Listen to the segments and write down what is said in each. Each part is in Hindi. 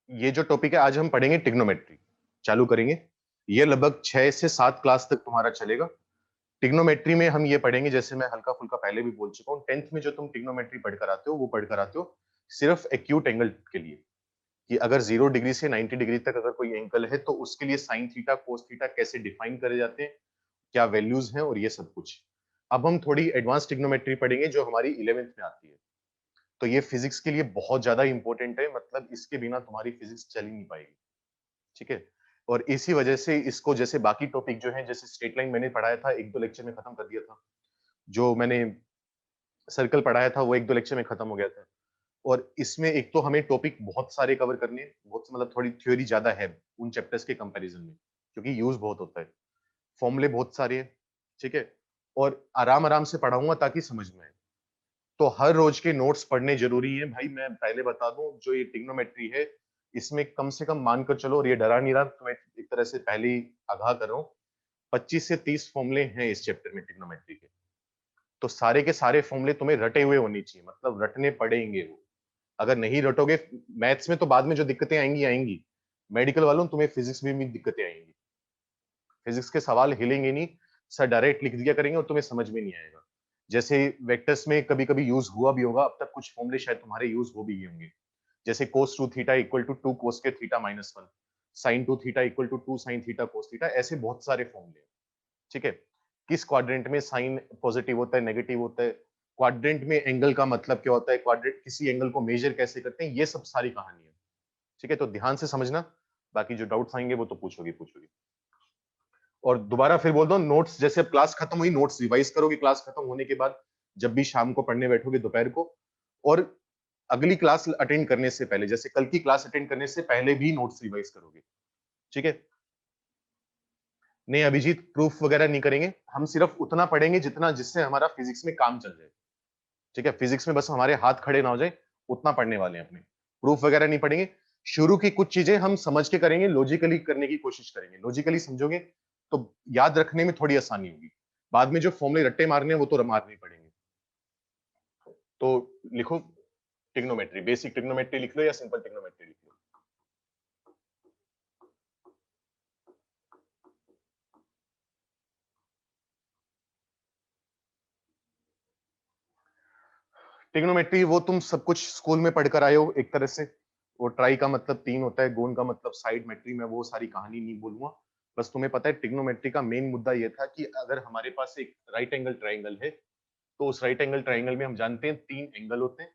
ये जो टॉपिक है आज हम पढ़ेंगे ट्रिग्नोमेट्री। चालू करेंगे। ये लगभग 6 से 7 क्लास तक तुम्हारा चलेगा। ट्रिग्नोमेट्री में हम ये पढ़ेंगे, जैसे मैं हल्का-फुल्का पहले भी बोल चुका हूँ, 10th में जो तुम ट्रिग्नोमेट्री पढ़कर आते हो, वो पढ़कर आते हो सिर्फ एक्यूट एंगल के लिए, कि अगर 0 डिग्री से 90 डिग्री तक अगर कोई एंगल है, तो उसके लिए साइन थीटा, कोस थीटा कैसे डिफाइन करे जाते हैं, क्या वैल्यूज हैं और ये सब कुछ। अब हम थोड़ी एडवांस ट्रिग्नोमेट्री पढ़ेंगे जो हमारी 11th में आती है। तो ये फिजिक्स के लिए बहुत ज्यादा इंपॉर्टेंट है, मतलब इसके बिना तुम्हारी फिजिक्स चल ही नहीं पाएगी। ठीक है। और इसी वजह से इसको, जैसे बाकी टॉपिक जो है, जैसे स्ट्रेट लाइन मैंने पढ़ाया था, 1-2 लेक्चर में खत्म कर दिया था। जो मैंने सर्कल पढ़ाया था वो 1-2 लेक्चर में खत्म हो गया था। और इसमें एक तो हमें टॉपिक बहुत सारे कवर करने हैं, बहुत मतलब थोड़ी थ्योरी ज्यादा है उन चैप्टर्स के कंपैरिजन में, क्योंकि यूज बहुत होता है, फॉर्मूले बहुत सारे हैं। ठीक है। और आराम आराम से पढ़ाऊंगा ताकि समझ में आए। तो हर रोज के नोट्स पढ़ने जरूरी है भाई। मैं पहले बता दूं, जो ये ट्रिग्नोमेट्री है, इसमें कम से कम मानकर चलो, और ये डरा नहीं रहा, तो मैं एक तरह से पहले ही आगाह कर रहा हूँ, 25 से 30 फॉर्मूले हैं इस चैप्टर में ट्रिग्नोमेट्री के। तो सारे के सारे फॉर्मूले तुम्हें रटे हुए होने चाहिए, मतलब रटने पड़ेंगे वो। अगर नहीं रटोगे, मैथ्स में तो बाद में जो दिक्कतें आएंगी आएंगी, मेडिकल वालों तुम्हें फिजिक्स में भी दिक्कतें आएंगी। फिजिक्स के सवाल हिलेंगे नहीं, सर डायरेक्ट लिख दिया करेंगे और तुम्हें समझ में नहीं आएगा। जैसे वेक्टर्स में कभी कभी यूज हुआ भी होगा, अब तक कुछ फॉर्मूले शायद तुम्हारे यूज हो भी गए होंगे। जैसे cos 2 theta equal to 2 cos के theta minus 1, sin 2 theta equal to 2 sin theta cos theta, ऐसे बहुत सारे फॉर्मूले हैं। ठीक है। किस क्वाड्रेंट में साइन पॉजिटिव होता है, नेगेटिव होता है, क्वाड्रेंट में एंगल का मतलब क्या होता है, क्वाड्रेंट किसी एंगल को मेजर कैसे करते हैं, ये सब सारी कहानी है। ठीक है। तो ध्यान से समझना, बाकी जो डाउट्स आएंगे वो तो पूछोगे पूछोगे। और दोबारा फिर बोल दो, नोट्स जैसे अब क्लास खत्म हुई, नोट्स रिवाइज करोगे क्लास खत्म होने के बाद, जब भी शाम को पढ़ने बैठोगे दोपहर को। और अगली क्लास अटेंड करने से पहले, जैसे कल की क्लास अटेंड करने से पहले भी नोट्स रिवाइज करोगे। ठीक है। नहीं अभिजीत, प्रूफ वगैरह नहीं करेंगे, हम सिर्फ उतना पढ़ेंगे जितना, जिससे हमारा फिजिक्स में काम चल जाए। ठीक है। फिजिक्स में बस हमारे हाथ खड़े ना हो जाए, उतना पढ़ने वाले हैं अपने। प्रूफ वगैरह नहीं पढ़ेंगे। शुरू की कुछ चीजें हम समझ के करेंगे, लॉजिकली करने की कोशिश करेंगे। लॉजिकली समझोगे तो याद रखने में थोड़ी आसानी होगी। बाद में जो फॉर्मूले रट्टे मारने हैं वो तो मारने ही पड़ेंगे। तो लिखो, ट्रिग्नोमेट्री, बेसिक ट्रिग्नोमेट्री लिख लो या सिंपल ट्रिग्नोमेट्री लिख लो। ट्रिग्नोमेट्री वो तुम सब कुछ स्कूल में पढ़कर आए हो एक तरह से। वो ट्राई का मतलब 3 होता है, गोन का मतलब साइड, मेट्री में वो सारी कहानी नहीं बोलूंगा। बस तुम्हें पता है ट्रिग्नोमेट्री का मेन मुद्दा ये था कि अगर हमारे पास एक राइट एंगल ट्राइंगल है, तो उस राइट एंगल ट्राइंगल में हम जानते हैं 3 एंगल होते हैं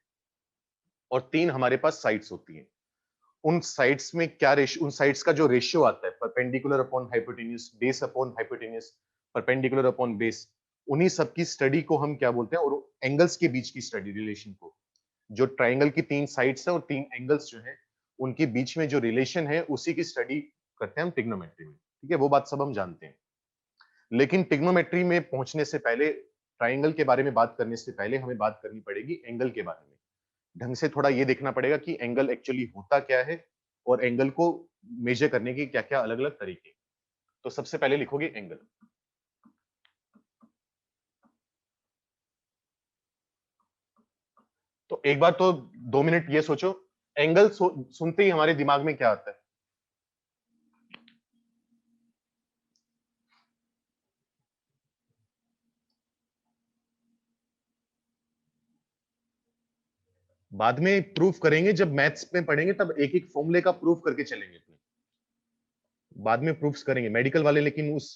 और 3 हमारे पास साइड्स होती हैं। उन साइड्स में क्या रेशियो, उन साइड्स का जो रेशियो आता है, perpendicular upon hypotenuse, base upon hypotenuse, perpendicular upon base, उन्हीं सब की स्टडी को हम क्या बोलते हैं, और एंगल्स के बीच की स्टडी, रिलेशन को, जो ट्राइंगल की 3 साइड्स है और 3 एंगल्स जो है, उनके बीच में जो रिलेशन है, उसी की स्टडी करते हैं हम ट्रिग्नोमेट्री में। ठीक है। वो बात सब हम जानते हैं। लेकिन ट्रिग्नोमेट्री में पहुंचने से पहले, ट्राइंगल के बारे में बात करने से पहले, हमें बात करनी पड़ेगी एंगल के बारे में। ढंग से थोड़ा ये देखना पड़ेगा कि एंगल एक्चुअली होता क्या है, और एंगल को मेजर करने के क्या-क्या अलग-अलग तरीके। तो सबसे पहले लिखोगे एंगल। तो एक बार तो 2 मिनट ये सोचो, एंगल सुनते ही हमारे दिमाग में क्या आता है? बाद में प्रूफ करेंगे, जब मैथ्स में पढ़ेंगे तब एक एक फॉर्मूले का प्रूफ करके चलेंगे अपने। बाद में प्रूफ्स करेंगे मेडिकल वाले, लेकिन उस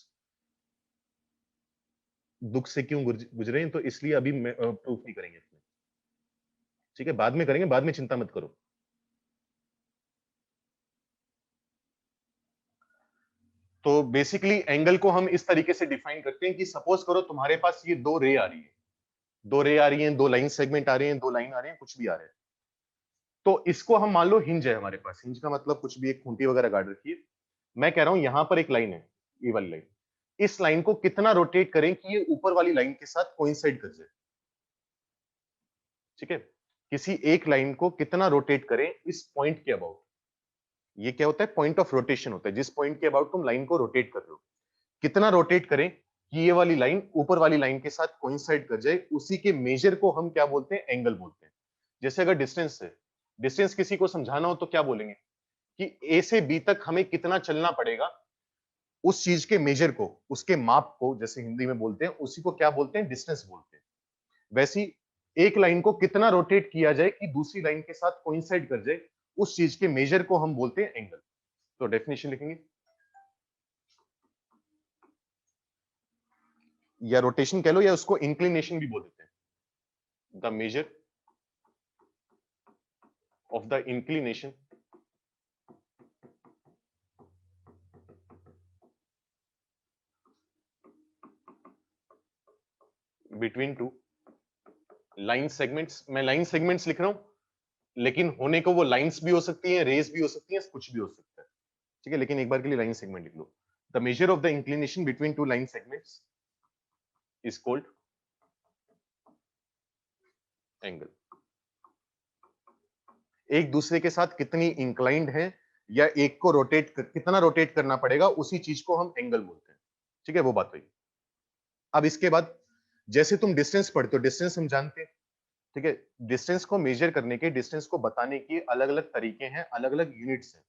दुख से क्यों गुजरे हैं, तो इसलिए अभी प्रूफ नहीं करेंगे अपने। ठीक है। बाद में करेंगे, बाद में चिंता मत करो। तो बेसिकली एंगल को हम इस तरीके से डिफाइन करते हैं कि सपोज करो तुम्हारे पास ये 2 रे आ रही है, 2 रे आ रही हैं, 2 लाइन सेगमेंट आ रहे हैं, 2 लाइन आ रहे हैं, कुछ भी आ रहे हैं। तो इसको हम मान लो हिंज है हमारे पास। हिंज का मतलब कुछ भी, एक खूंटी वगैरह गाड़ रखी है। मैं कह रहा हूं यहां पर एक लाइन है, ये वाली लाइन। इस लाइन को कितना रोटेट करें कि ये ऊपर वाली लाइन के साथ कोइंसाइड कर जाए। ठीक है। किसी एक लाइन को कितना रोटेट करें इस पॉइंट के अबाउट, ये क्या होता है, पॉइंट ऑफ रोटेशन होता है, जिस पॉइंट के अबाउट तुम लाइन को रोटेट कर रहे हो। कितना रोटेट करें कि ये वाली लाइन ऊपर वाली लाइन के साथ कोइंसाइड कर जाए, उसी के मेजर को हम क्या बोलते हैं, एंगल बोलते हैं। जैसे अगर डिस्टेंस है, डिस्टेंस किसी को समझाना हो तो क्या बोलेंगे कि ए से बी तक हमें कितना चलना पड़ेगा, उस चीज के मेजर को, उसके माप को, जैसे हिंदी में बोलते हैं, उसी को क्या बोलते हैं, डिस्टेंस बोलते हैं। वैसी एक लाइन को कितना रोटेट किया जाए कि दूसरी लाइन के साथ कोइंसाइड कर जाए, उस चीज के मेजर को हम बोलते हैं एंगल। तो डेफिनेशन लिखेंगे, या रोटेशन कह लो, या उसको इंक्लिनेशन भी बोल देते हैं। The measure of the inclination between two line segments. मैं लाइन सेगमेंट्स लिख रहा हूं, लेकिन होने को वो लाइंस भी हो सकती हैं, रेस भी हो सकती हैं, कुछ भी हो सकता है, ठीक है। लेकिन एक बार के लिए लाइन सेगमेंट लिख लो। The measure of the inclination between two line segments is called angle. एक दूसरे के साथ कितनी इंक्लाइंड है, या एक को कितना रोटेट करना पड़ेगा, उसी चीज को हम एंगल बोलते हैं, ठीक है। वो बात हुई। अब इसके बाद जैसे तुम डिस्टेंस पढ़ते हो, डिस्टेंस हम जानते हैं, ठीक है। डिस्टेंस को मेजर करने के, डिस्टेंस को बताने के अलग अलग तरीके हैं, अलग अलग यूनिट्स हैं।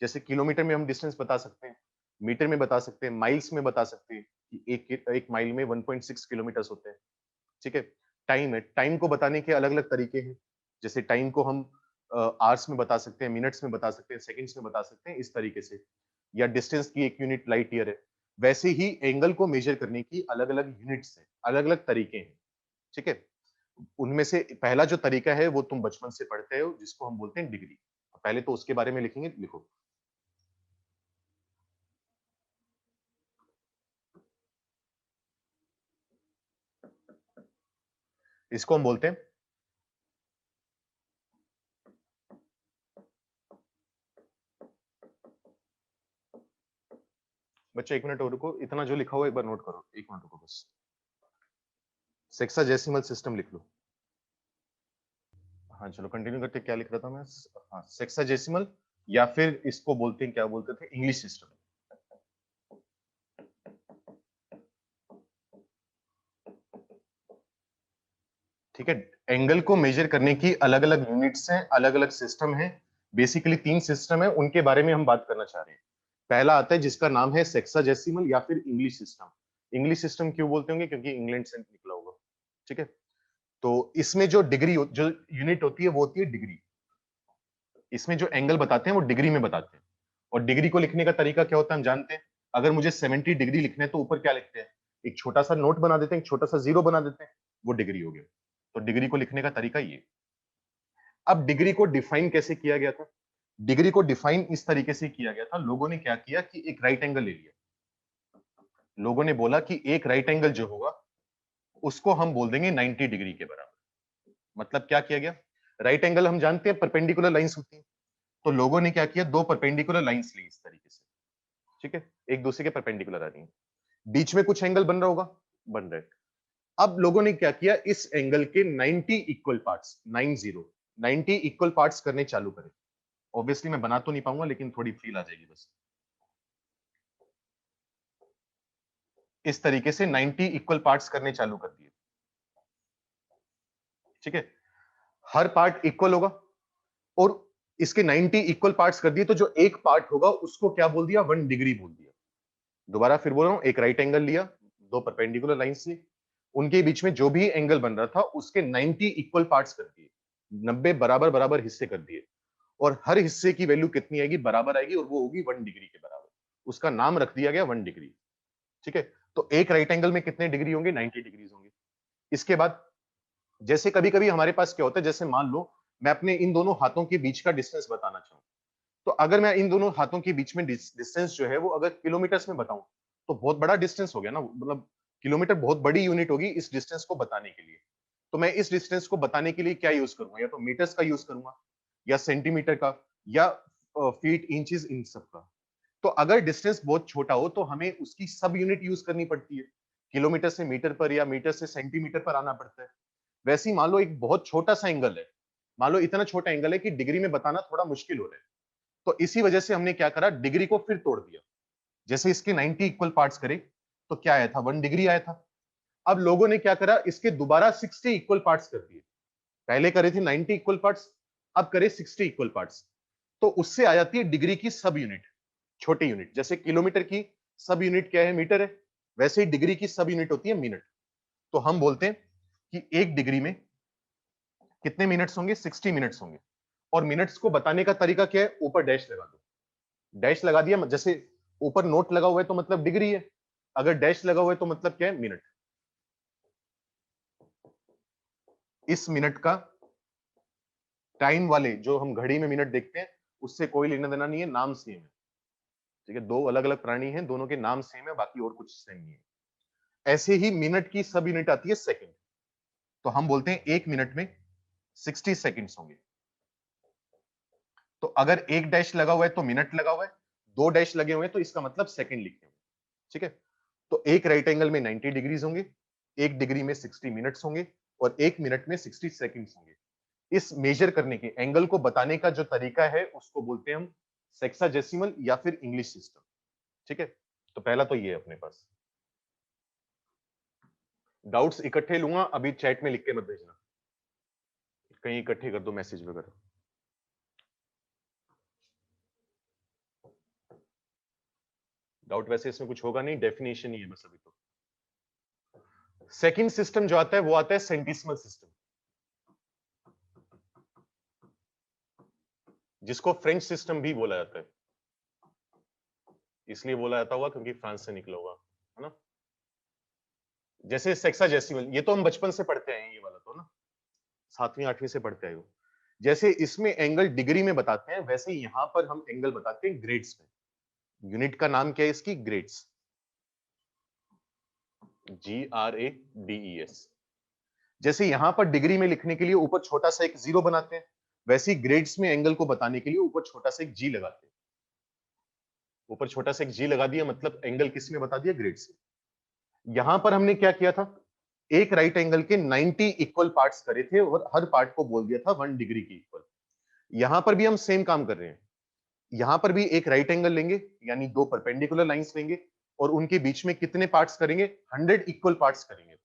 जैसे किलोमीटर में हम डिस्टेंस बता सकते हैं, मीटर में बता सकते हैं, माइल्स में बता सकते हैं कि एक माइल में 1.6 किलोमीटर होते हैं, ठीक है। टाइम है, टाइम को बताने के अलग अलग तरीके हैं। जैसे टाइम को हम आवर्स में बता सकते हैं, मिनट्स में बता सकते हैं, सेकंड्स में बता सकते हैं, इस तरीके से। या डिस्टेंस की एक यूनिट लाइट ईयर है। वैसे ही एंगल को मेजर करने की अलग अलग यूनिट्स हैं, अलग अलग तरीके हैं, ठीक है। उनमें से पहला जो तरीका है वो तुम बचपन से पढ़ते हो, जिसको हम बोलते हैं डिग्री। पहले तो उसके बारे में लिखेंगे, लिखो। इसको हम बोलते हैं, बच्चे एक मिनट और रुको, इतना जो लिखा हुआ है एक बार नोट करो, एक मिनट रुको बस। सेक्साजेसिमल सिस्टम लिख लो। हाँ चलो कंटिन्यू करते, क्या लिख रहा था मैं। हाँ, सेक्साजेसिमल, या फिर इसको बोलते हैं, क्या बोलते थे, इंग्लिश सिस्टम, ठीक है। एंगल को मेजर करने की अलग अलग यूनिट्स हैं, अलग अलग सिस्टम हैं। बेसिकली 3 सिस्टम है, उनके बारे में हम बात करना चाह रहे हैं। पहला आता है जिसका नाम है सेक्साजेसिमल या फिर इंग्लिश सिस्टम। इंग्लिश सिस्टम क्यों बोलते होंगे, क्योंकि इंग्लैंड से निकला होगा, ठीक है। तो इसमें जो डिग्री जो यूनिट होती है वो होती है डिग्री। इसमें जो एंगल बताते हैं वो डिग्री में बताते हैं। और डिग्री को लिखने का तरीका क्या होता है हम जानते हैं। अगर मुझे 70 डिग्री लिखना है तो ऊपर क्या लिखते हैं, एक छोटा सा नोट बना देते हैं, एक छोटा सा जीरो बना देते हैं, वो डिग्री हो गया। तो डिग्री को लिखने का तरीका ये। अब डिग्री को डिफाइन कैसे किया गया था। डिग्री को डिफाइन इस तरीके से किया गया था, लोगों ने क्या किया कि एक राइट एंगल ले लिया। लोगों ने बोला कि एक राइट एंगल जो होगा उसको हम बोल देंगे 90 डिग्री के बराबर। मतलब क्या किया गया, राइट एंगल हम जानते हैं परपेंडिकुलर लाइंस होती हैं। तो लोगों ने क्या किया, दो परपेंडिकुलर लाइंस ली इस तरीके से, ठीक है, एक दूसरे के परपेंडिकुलर आ रही है, बीच में कुछ एंगल बन रहा होगा, बन रहा है। अब लोगों ने क्या किया, इस एंगल के 90 इक्वल पार्ट्स, 90 इक्वल पार्ट्स करने चालू करे। ऑब्वियसली मैं बना तो नहीं पाऊंगा, लेकिन थोड़ी फील आ जाएगी बस। इस तरीके से 90 इक्वल पार्ट्स करने चालू कर दिए, ठीक है। हर पार्ट इक्वल होगा, और इसके 90 इक्वल पार्ट्स कर दिए, तो जो एक पार्ट होगा उसको क्या बोल दिया, 1 डिग्री बोल दिया। दोबारा फिर बोल रहा हूं, एक राइट एंगल लिया, दो परपेंडिकुलर लाइंस ली, उनके बीच में जो भी एंगल बन रहा था उसके 90 इक्वल पार्ट्स कर दिए, 90 बराबर बराबर हिस्से कर दिए। और हर हिस्से की वैल्यू कितनी आएगी, बराबर आएगी, और वो होगी 1 डिग्री के बराबर। उसका नाम रख दिया गया 1 डिग्री, ठीक है। तो एक राइट एंगल में कितने डिग्री होंगे, 90 डिग्री होंगे। इसके बाद जैसे कभी कभी हमारे पास क्या होता है, जैसे मान लो मैं अपने इन दोनों हाथों के बीच का डिस्टेंस बताना चाहूँ, तो अगर मैं इन दोनों हाथों के बीच में डिस्टेंस जो है वो अगर किलोमीटर्स में बताऊं, तो बहुत बड़ा डिस्टेंस हो गया ना, मतलब किलोमीटर बहुत बड़ी यूनिट होगी इस डिस्टेंस को बताने के लिए। तो मैं इस डिस्टेंस को बताने के लिए क्या यूज करूंगा, या तो मीटर्स का यूज करूंगा, या सेंटीमीटर का, या फीट, इंचेस, इन सब का। तो अगर डिस्टेंस बहुत छोटा हो तो हमें उसकी सब यूनिट यूज करनी पड़ती है, किलोमीटर से मीटर पर या मीटर से सेंटीमीटर पर आना पड़ता है। वैसे ही मान लो एक बहुत छोटा सा एंगल है, मान लो इतना छोटा एंगल है कि डिग्री में बताना थोड़ा मुश्किल हो रहा है, तो इसी वजह से हमने क्या करा, डिग्री को फिर तोड़ दिया। जैसे इसके 90 इक्वल पार्ट्स करे तो क्या आया था, 1 डिग्री आया था। अब लोगों ने क्या करा, इसके दोबारा 60 इक्वल पार्ट्स कर दिए। पहले करे थे 90 इक्वल पार्ट्स, अब करे 60 इक्वल पार्ट्स। तो उससे आ जाती है डिग्री की सब यूनिट, छोटी यूनिट। जैसे किलोमीटर की सब यूनिट क्या है, मीटर है, वैसे ही डिग्री की सब यूनिट होती है मिनट। तो हम बोलते हैं कि एक डिग्री में कितने मिनट्स होंगे, 60 मिनट्स होंगे। और मिनट्स को बताने का तरीका क्या है, ऊपर डैश लगा दो। डैश लगा दिया, जैसे ऊपर नोट लगा हुआ है तो मतलब डिग्री है, अगर डैश लगा हुआ है तो मतलब क्या है, मिनट। इस मिनट का टाइम वाले जो हम घड़ी में मिनट देखते हैं उससे कोई लेना देना नहीं है, नाम सेम है। ठीक है, दो अलग अलग प्राणी हैं, दोनों के नाम सेम है, बाकी और कुछ सेम नहीं है। ऐसे ही मिनट की सब यूनिट आती है सेकंड। तो हम बोलते हैं एक मिनट में 60 सेकंड्स होंगे। तो अगर एक डैश लगा हुआ है तो मिनट लगा हुआ है, दो डैश लगे हुए हैं तो इसका मतलब सेकंड लिखे हुए। ठीक है, तो एक राइट एंगल में 90 डिग्रीज होंगे, एक डिग्री में 60 मिनट्स होंगे और एक मिनट में 60 सेकंड्स होंगे। इस मेजर करने के, एंगल को बताने का जो तरीका है उसको बोलते हैं हम सेक्साजेसिमल या फिर इंग्लिश सिस्टम। ठीक है, तो पहला तो ये है अपने पास। डाउट्स इकट्ठे लूंगा, अभी चैट में लिख के मत भेजना, कहीं इकट्ठे कर दो मैसेज वगैरह। डाउट वैसे इसमें कुछ होगा नहीं, डेफिनेशन ही है बस अभी तो। सेकंड सिस्टम जो आता है वो आता है सेंटिसिमल सिस्टम, जिसको फ्रेंच सिस्टम भी बोला जाता है। इसलिए बोला जाता होगा क्योंकि फ्रांस से निकला होगा, है ना। जैसे सेक्साजेसिमल, ये तो हम बचपन से पढ़ते आए हैं, ये वाला तो ना 7वीं 8वीं से पढ़ते आए हो। जैसे इसमें एंगल डिग्री में बताते हैं, वैसे यहां पर हम एंगल बताते हैं ग्रेड्स में। यूनिट का नाम क्या है इसकी, ग्रेड्स, GRADES। जैसे यहां पर डिग्री में लिखने के लिए ऊपर छोटा सा एक जीरो बनाते हैं, वैसे ही ग्रेड्स में एंगल को बताने के लिए ऊपर छोटा सा एक जी लगाते हैं। ऊपर छोटा सा एक जी लगा दिया मतलब एंगल किस में बता दिया, ग्रेड्स में। यहां पर हमने क्या किया था, एक राइट एंगल के 90 इक्वल पार्ट्स करे थे और हर पार्ट को बोल दिया था 1 डिग्री की इक्वल। यहां पर भी हम सेम काम कर रहे हैं। यहां पर भी एक राइट एंगल लेंगे, यानी दो परपेंडिकुलर लाइंस लेंगे और उनके बीच में कितने पार्ट्स करेंगे, 100 इक्वल पार्ट्स करेंगे।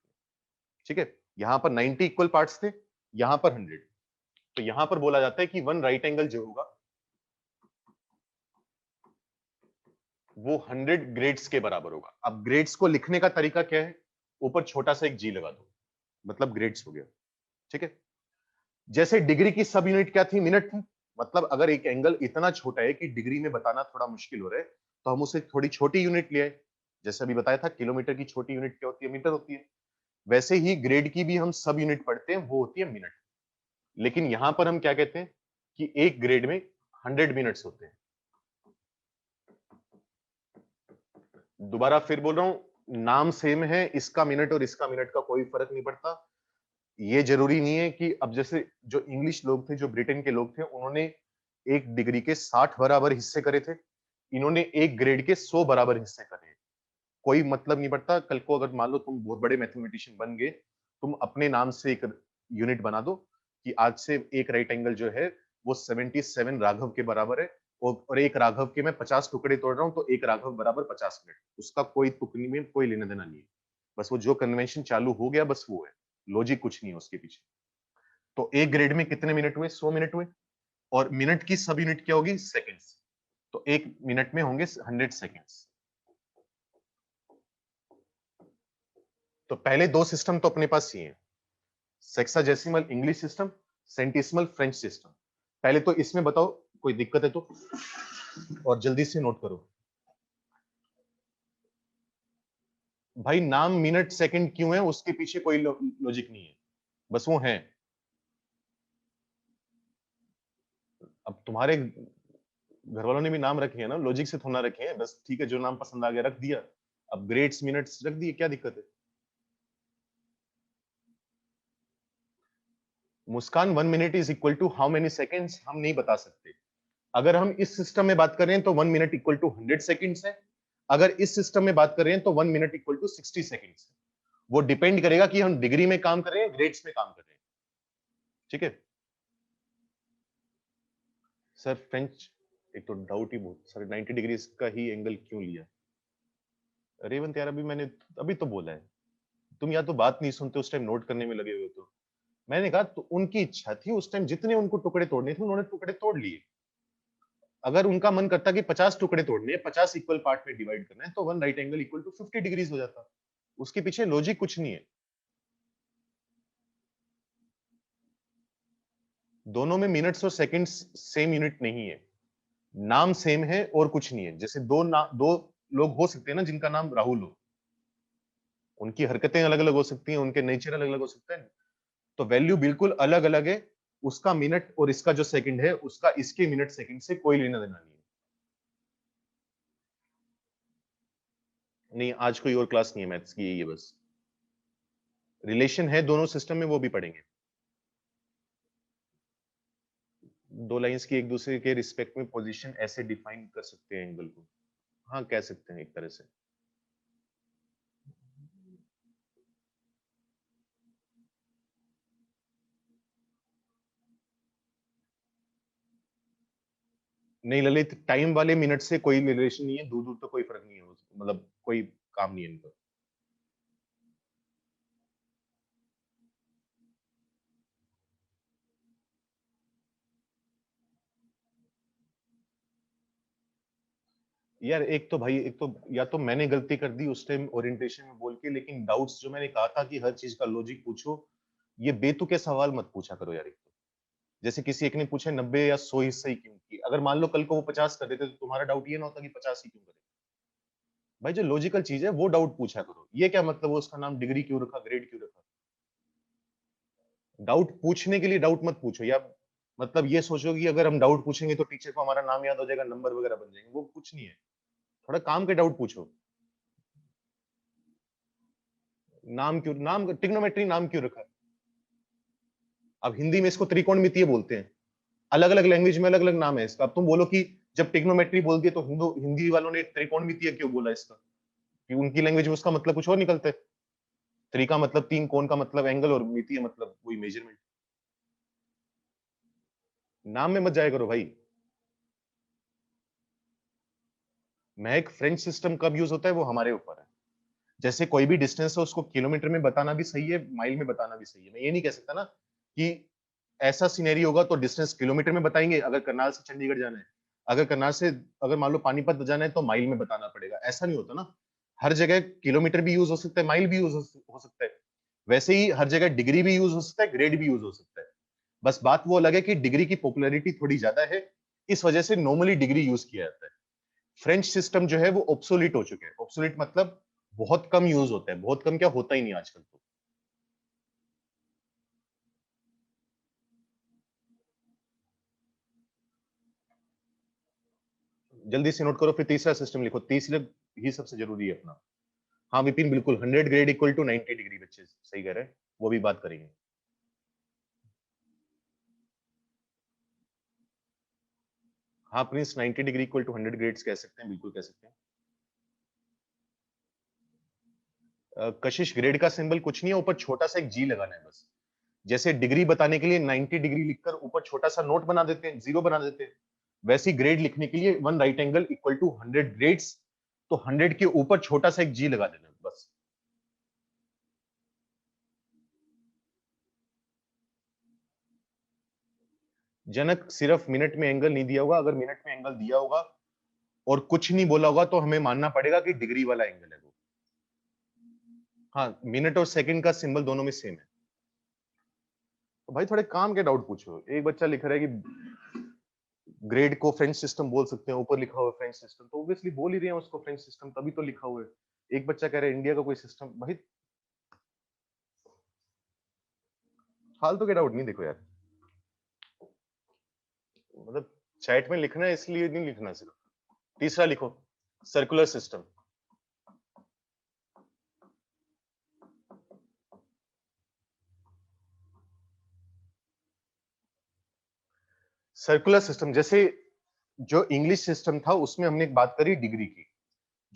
ठीक है, यहां पर 90 इक्वल पार्ट्स थे, यहां पर 100। तो यहां पर बोला जाता है कि वन राइट एंगल जो होगा वो 100 ग्रेड्स के बराबर होगा। अब ग्रेड्स को लिखने का तरीका क्या है, ऊपर छोटा सा एक जी लगा दो, मतलब ग्रेड्स हो गया। ठीक है, जैसे डिग्री की सब यूनिट क्या थी, मिनट थी। मतलब अगर एक एंगल इतना छोटा है कि डिग्री में बताना थोड़ा मुश्किल हो रहा है तो हम उसे थोड़ी छोटी यूनिट ले आए। जैसे अभी बताया था, किलोमीटर की छोटी यूनिट क्या होती है, मीटर होती है। वैसे ही ग्रेड की भी हम सब यूनिट पढ़ते हैं, वो होती है मिनट। लेकिन यहां पर हम क्या कहते हैं कि एक ग्रेड में 100 मिनट्स होते हैं। दोबारा फिर बोल रहा हूं, नाम सेम है, इसका मिनट और इसका मिनट का कोई फर्क नहीं पड़ता। ये जरूरी नहीं है कि अब जैसे जो इंग्लिश लोग थे, जो ब्रिटेन के लोग थे, उन्होंने एक डिग्री के 60 बराबर हिस्से करे थे, इन्होंने एक ग्रेड के 100 बराबर हिस्से करे हैं। कोई मतलब नहीं पड़ता। कल को अगर मान लो तुम बहुत बड़े मैथमेटिशियन बन गए, तुम अपने नाम से एक यूनिट बना दो कि आज से एक राइट एंगल जो है वो 77 राघव के बराबर है, और एक राघव के मैं 50 टुकड़े तोड़ रहा हूं तो एक राघव बराबर 50 मिनट। उसका कोई तुक नहीं में कोई लेना देना नहीं है, बस वो जो कन्वेंशन चालू हो गया बस वो है, लॉजिक कुछ नहीं है उसके पीछे। तो एक ग्रेड में कितने मिनट हुए, 100 मिनट हुए। और मिनट की सब यूनिट क्या होगी, सेकंड्स। तो एक मिनट में होंगे 100 सेकंड्स। तो पहले दो सिस्टम तो अपने पास ही है, sexagesimal English system, centesimal French system. पहले तो इसमें बताओ कोई दिक्कत है तो, और जल्दी से नोट करो। भाई नाम मिनट सेकंड क्यों है, उसके पीछे कोई लॉजिक नहीं है, बस वो है। अब तुम्हारे घर वालों ने भी नाम रखे हैं ना, लॉजिक से थोड़ा रखे हैं, बस ठीक है, जो नाम पसंद आ गया रख दिया। अब ग्रेड्स मिनट्स रख दिए, क्या दिक्कत है। Muskan 1 minute is equal to how many seconds, हम नहीं बता सकते। अगर हम इस सिस्टम में बात कर रहे हैं तो 1 मिनट इक्वल टू 100 सेकेंड्स है। अगर इस सिस्टम में बात कर रहे हैं तो 1 मिनट इक्वल टू 60 सेकेंड्स है। वो डिपेंड करेगा कि हम डिग्री में काम कर रहे हैं, ग्रेड्स में काम कर रहे हैं। ठीक है सर, फ्रेंच एक तो डाउट ही बहुत सर, 90 डिग्री का ही एंगल क्यों लिया। रेवंत यार, अभी मैंने अभी तो बोला है, तुम या तो बात नहीं सुनते, उस टाइम नोट करने में लगे हुए हो। तो मैंने कहा तो उनकी इच्छा थी, उस टाइम जितने उनको टुकड़े तोड़ने थे उन्होंने टुकड़े तोड़ लिए। अगर उनका मन करता कि 50 टुकड़े तोड़ने हैं, 50 इक्वल पार्ट में डिवाइड करना है, तो one right angle equal to 50 degrees हो जाता। उसके पीछे लॉजिक कुछ नहीं है। दोनों में मिनट्स और सेकंड्स सेम यूनिट नहीं है, नाम सेम है और कुछ नहीं है। जैसे दो लोग हो सकते हैं ना जिनका नाम राहुल हो, उनकी हरकतें अलग अलग हो सकती हैं, उनके नेचर अलग अलग हो सकते हैं, तो वैल्यू बिल्कुल अलग अलग है। उसका मिनट और इसका जो सेकंड है, उसका इसके मिनट सेकंड से कोई लेना देना नहीं है। नहीं, आज कोई और क्लास नहीं है मैथ्स की, यही है बस। रिलेशन है दोनों सिस्टम में, वो भी पढ़ेंगे। दो लाइंस की एक दूसरे के रिस्पेक्ट में पोजीशन ऐसे डिफाइन कर सकते हैं एंगल को। हाँ, कह सकते हैं एक तरह से। नहीं ललित, टाइम वाले मिनट से कोई रिलेशन नहीं है, दूर दूर तक कोई फर्क नहीं है, मतलब कोई काम नहीं है इनका। यार एक तो भाई, एक तो या तो मैंने गलती कर दी उस टाइम ओरिएंटेशन में बोल के, लेकिन डाउट्स जो मैंने कहा था कि हर चीज का लॉजिक पूछो, ये बेतुके सवाल मत पूछा करो यार। एक तो जैसे किसी एक ने पूछे 90 या 100 हिस्सा ही क्यों की, अगर मान लो कल को वो 50 कर देते तो तुम्हारा डाउट ये ना होता कि 50 ही क्यों करे। भाई जो लॉजिकल चीज है वो डाउट पूछा करो। ये क्या मतलब वो उसका नाम डिग्री क्यों रखा, ग्रेड क्यों रखा? डाउट पूछने के लिए डाउट मत पूछो, या मतलब ये सोचो कि अगर हम डाउट पूछेंगे तो टीचर को हमारा नाम याद हो जाएगा, नंबर वगैरह बन जाएंगे, वो कुछ नहीं है। थोड़ा काम के डाउट पूछो। नाम क्यों, नाम ट्रिग्नोमेट्री नाम क्यों रखा है? अब हिंदी में इसको त्रिकोणमितीय बोलते हैं, अलग अलग लैंग्वेज में अलग अलग नाम है इसका। अब तुम बोलो कि जब ट्रिग्नोमेट्री बोल दिया तो हिंदी वालों ने त्रिकोणमितीय क्यों बोला इसका, कि उनकी लैंग्वेज में उसका मतलब कुछ और निकलता है। त्रि का मतलब तीन, कोण का मतलब एंगल, और मितीय मतलब वही मेजरमेंट। नाम में मत जाया करो भाई। महक, फ्रेंच सिस्टम कब यूज होता है वो हमारे ऊपर है। जैसे कोई भी डिस्टेंस है उसको किलोमीटर में बताना भी सही है, माइल में बताना भी सही है। मैं ये नहीं कह सकता ना कि ऐसा सिनेरी होगा तो डिस्टेंस किलोमीटर में बताएंगे अगर करनाल से चंडीगढ़ जाना है, अगर करनाल से अगर मान लो पानीपत जाना है तो माइल में बताना पड़ेगा। ऐसा नहीं होता ना। हर जगह किलोमीटर भी यूज हो सकता है, माइल भी यूज हो सकता है। वैसे ही हर जगह डिग्री भी यूज हो सकता है, ग्रेड भी यूज हो सकता है। बस बात वो अलग है कि डिग्री की पॉपुलैरिटी थोड़ी ज्यादा है, इस वजह से नॉर्मली डिग्री यूज किया जाता है। फ्रेंच सिस्टम जो है वो ऑब्सोलीट हो चुके हैं। ऑब्सोलीट मतलब बहुत कम यूज होता है, बहुत कम क्या होता ही नहीं आजकल तो। जल्दी से नोट करो, फिर तीसरा सिस्टम लिखो। तीसरे ही सबसे जरूरी है अपना। हाँ विपिन, बिल्कुल 100 ग्रेड इक्वल टू 90 डिग्री, बच्चे सही कह रहे हैं, वो भी बात करेंगे। हाँ Prince, 90 degree equal to 100 grades कह सकते हैं, बिल्कुल कह सकते हैं। कशिश, ग्रेड का सिंबल कुछ नहीं है, ऊपर छोटा सा एक जी लगाना है बस। जैसे डिग्री बताने के लिए 90 डिग्री लिखकर ऊपर छोटा सा नोट बना देते हैं, जीरो बना देते हैं, वैसे ही ग्रेड लिखने के लिए one right angle equal to 100 grades, तो 100 के ऊपर छोटा सा एक जी लगा देना बस। जनक, सिर्फ मिनट में एंगल नहीं दिया होगा। अगर मिनट में एंगल दिया होगा और कुछ नहीं बोला होगा तो हमें मानना पड़ेगा कि डिग्री वाला एंगल है वो। हाँ, मिनट और सेकंड का सिंबल दोनों में सेम है। तो भाई थोड़े काम के डाउट पूछो। एक बच्चा लिख रहा है कि ग्रेड को फ्रेंच सिस्टम बोल सकते हैं, ऊपर लिखा हुआ है फ्रेंच सिस्टम, तो ऑब्वियसली बोल ही रहे हैं उसको फ्रेंच सिस्टम, तभी तो लिखा हुआ है। एक बच्चा कह रहा है इंडिया का कोई सिस्टम। भाई फालतू के डाउट नहीं, देखो यार, मतलब चैट में लिखना है इसलिए नहीं लिखना सिर्फ। तीसरा लिखो, सर्कुलर सिस्टम। सर्कुलर सिस्टम, जैसे जो इंग्लिश सिस्टम था उसमें हमने एक बात करी डिग्री की,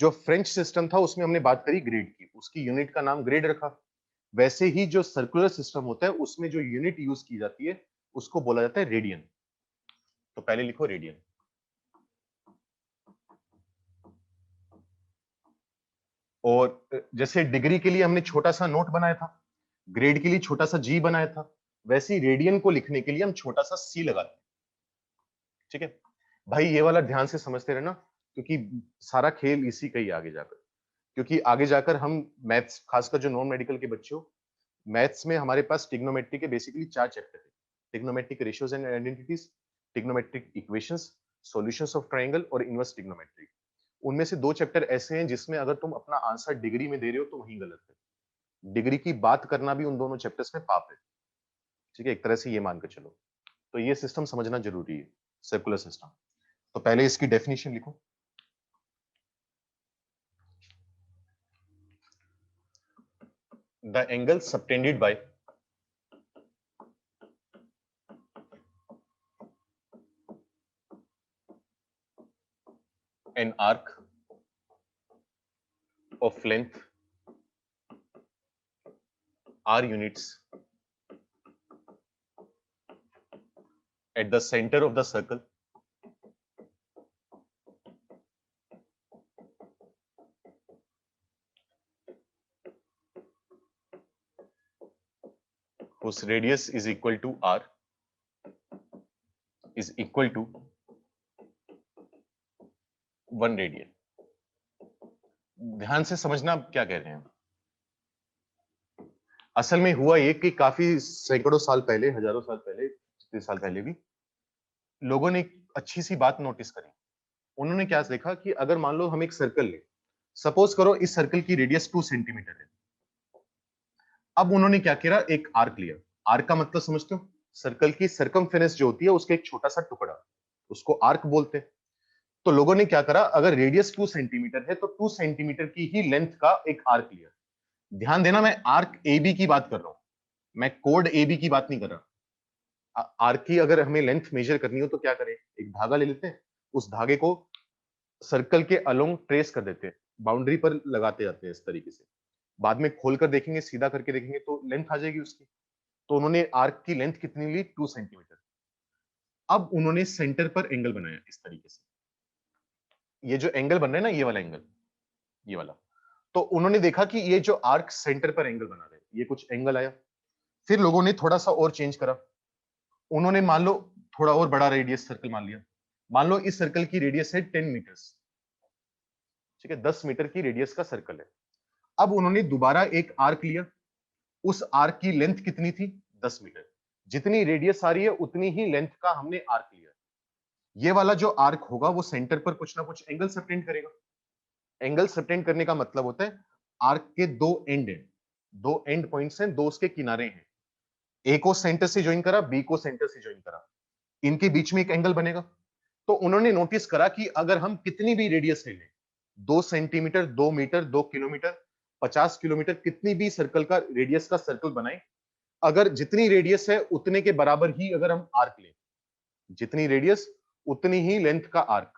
जो फ्रेंच सिस्टम था उसमें हमने बात करी ग्रेड की, उसकी यूनिट का नाम ग्रेड रखा। वैसे ही जो सर्कुलर सिस्टम होता है उसमें जो यूनिट यूज की जाती है उसको बोला जाता है रेडियन। तो पहले लिखो रेडियन। और जैसे डिग्री के लिए हमने छोटा सा नोट बनाया था, ग्रेड के लिए छोटा सा जी बनाया था, वैसे ही रेडियन को लिखने के लिए हम छोटा सा सी लगाते हैं। ठीक है। भाई ये वाला ध्यान से समझते रहना, क्योंकि सारा खेल इसी का ही आगे जाकर, क्योंकि आगे जाकर हम मैथ्स, खासकर जो नॉन मेडिकल के बच्चे हो, मैथ्स में हमारे पास ट्रिग्नोमेट्री के बेसिकली 4 चैप्टर है। Trigonometric ratios and identities, trigonometric equations, solutions of triangle और इनवर्स ट्रिग्नोमेट्री। उनमें से 2 चैप्टर ऐसे हैं जिसमें अगर तुम अपना आंसर डिग्री में दे रहे हो तो वहीं गलत है। डिग्री की बात करना भी उन दोनों चैप्टर्स में पाप है। ठीक है? एक तरह से ये मान के चलो। तो ये सिस्टम समझना जरूरी है, सर्कुलर सिस्टम। तो पहले इसकी डेफिनेशन लिखो। The angle subtended bye an arc of length r units at the center of the circle whose radius is equal to r is equal to 1 radian. ध्यान से समझना आप क्या कह रहे हैं। असल में हुआ ये कि काफी सैकड़ों साल पहले, हजारों साल पहले, जितने साल पहले भी लोगों ने एक अच्छी सी बात नोटिस करी। उन्होंने क्या देखा कि अगर मान लो हम एक सर्कल लें, सपोज करो इस सर्कल की रेडियस 2 सेंटीमीटर है। अब उन्होंने क्या किया, एक आर्क लिया। आर्क का मतलब समझते हो? सर्कल की सरकमफेरेंस जो होती है उसका एक छोटा सा टुकड़ा, उसको आर्क बोलते हैं। तो लोगों ने क्या करा, अगर रेडियस 2 सेंटीमीटर है तो 2 सेंटीमीटर की ही लेंथ का एक आर्क लिया। ध्यान देना, मैं आर्क ए बी की बात कर रहा हूं, मैं कोड ए बी की बात नहीं कर रहा। आर्क की अगर हमें लेंथ मेजर करनी हो तो क्या करें, एक धागा ले लेते हैं, उस धागे को सर्कल के अलोंग ट्रेस कर देते हैं, बाउंड्री पर लगाते जाते हैं इस तरीके से। बाद में खोलकर देखेंगे, सीधा करके देखेंगे तो लेंथ आ जाएगी उसकी। तो उन्होंने आर्क की लेंथ कितनी ली, 2 सेंटीमीटर। अब उन्होंने सेंटर पर एंगल बनाया इस तरीके से। ये जो एंगल बन रहा है ना, ये वाला एंगल, ये वाला। तो उन्होंने देखा कि ये जो आर्क सेंटर पर एंगल बना रहे हैं, ये कुछ एंगल आया। फिर लोगों ने थोड़ा सा और चेंज करा। उन्होंने मान लो थोड़ा और बड़ा रेडियस सर्कल मान लिया। मान लो इस सर्कल की रेडियस है 10 मीटर्स। ठीक है, 10 मीटर की रेडियस का सर्कल है। अब उन्होंने दोबारा एक आर्क लिया। उस आर्क की लेंथ कितनी थी, 10 मीटर। जितनी रेडियस आ रही है उतनी ही लेंथ का हमने आर्क लिया। ये वाला जो आर्क होगा वो सेंटर पर कुछ ना कुछ एंगल सबटेंड करेगा। एंगल सबटेंड करने का मतलब होता है आर्क के दो एंड हैं, दो एंड पॉइंट्स हैं, दो उसके किनारे हैं। ए को सेंटर से ज्वाइन करा, बी को सेंटर से ज्वाइन करा, इनके बीच में एक एंगल बनेगा। तो उन्होंने नोटिस करा कि अगर हम कितनी भी रेडियस ले लें, 2 सेंटीमीटर, 2 मीटर, 2 किलोमीटर, 50 किलोमीटर, कितनी भी सर्कल का रेडियस का सर्कल बनाए, अगर जितनी रेडियस है उतने के बराबर ही अगर हम आर्क लें, जितनी रेडियस उतनी ही लेंथ का आर्क,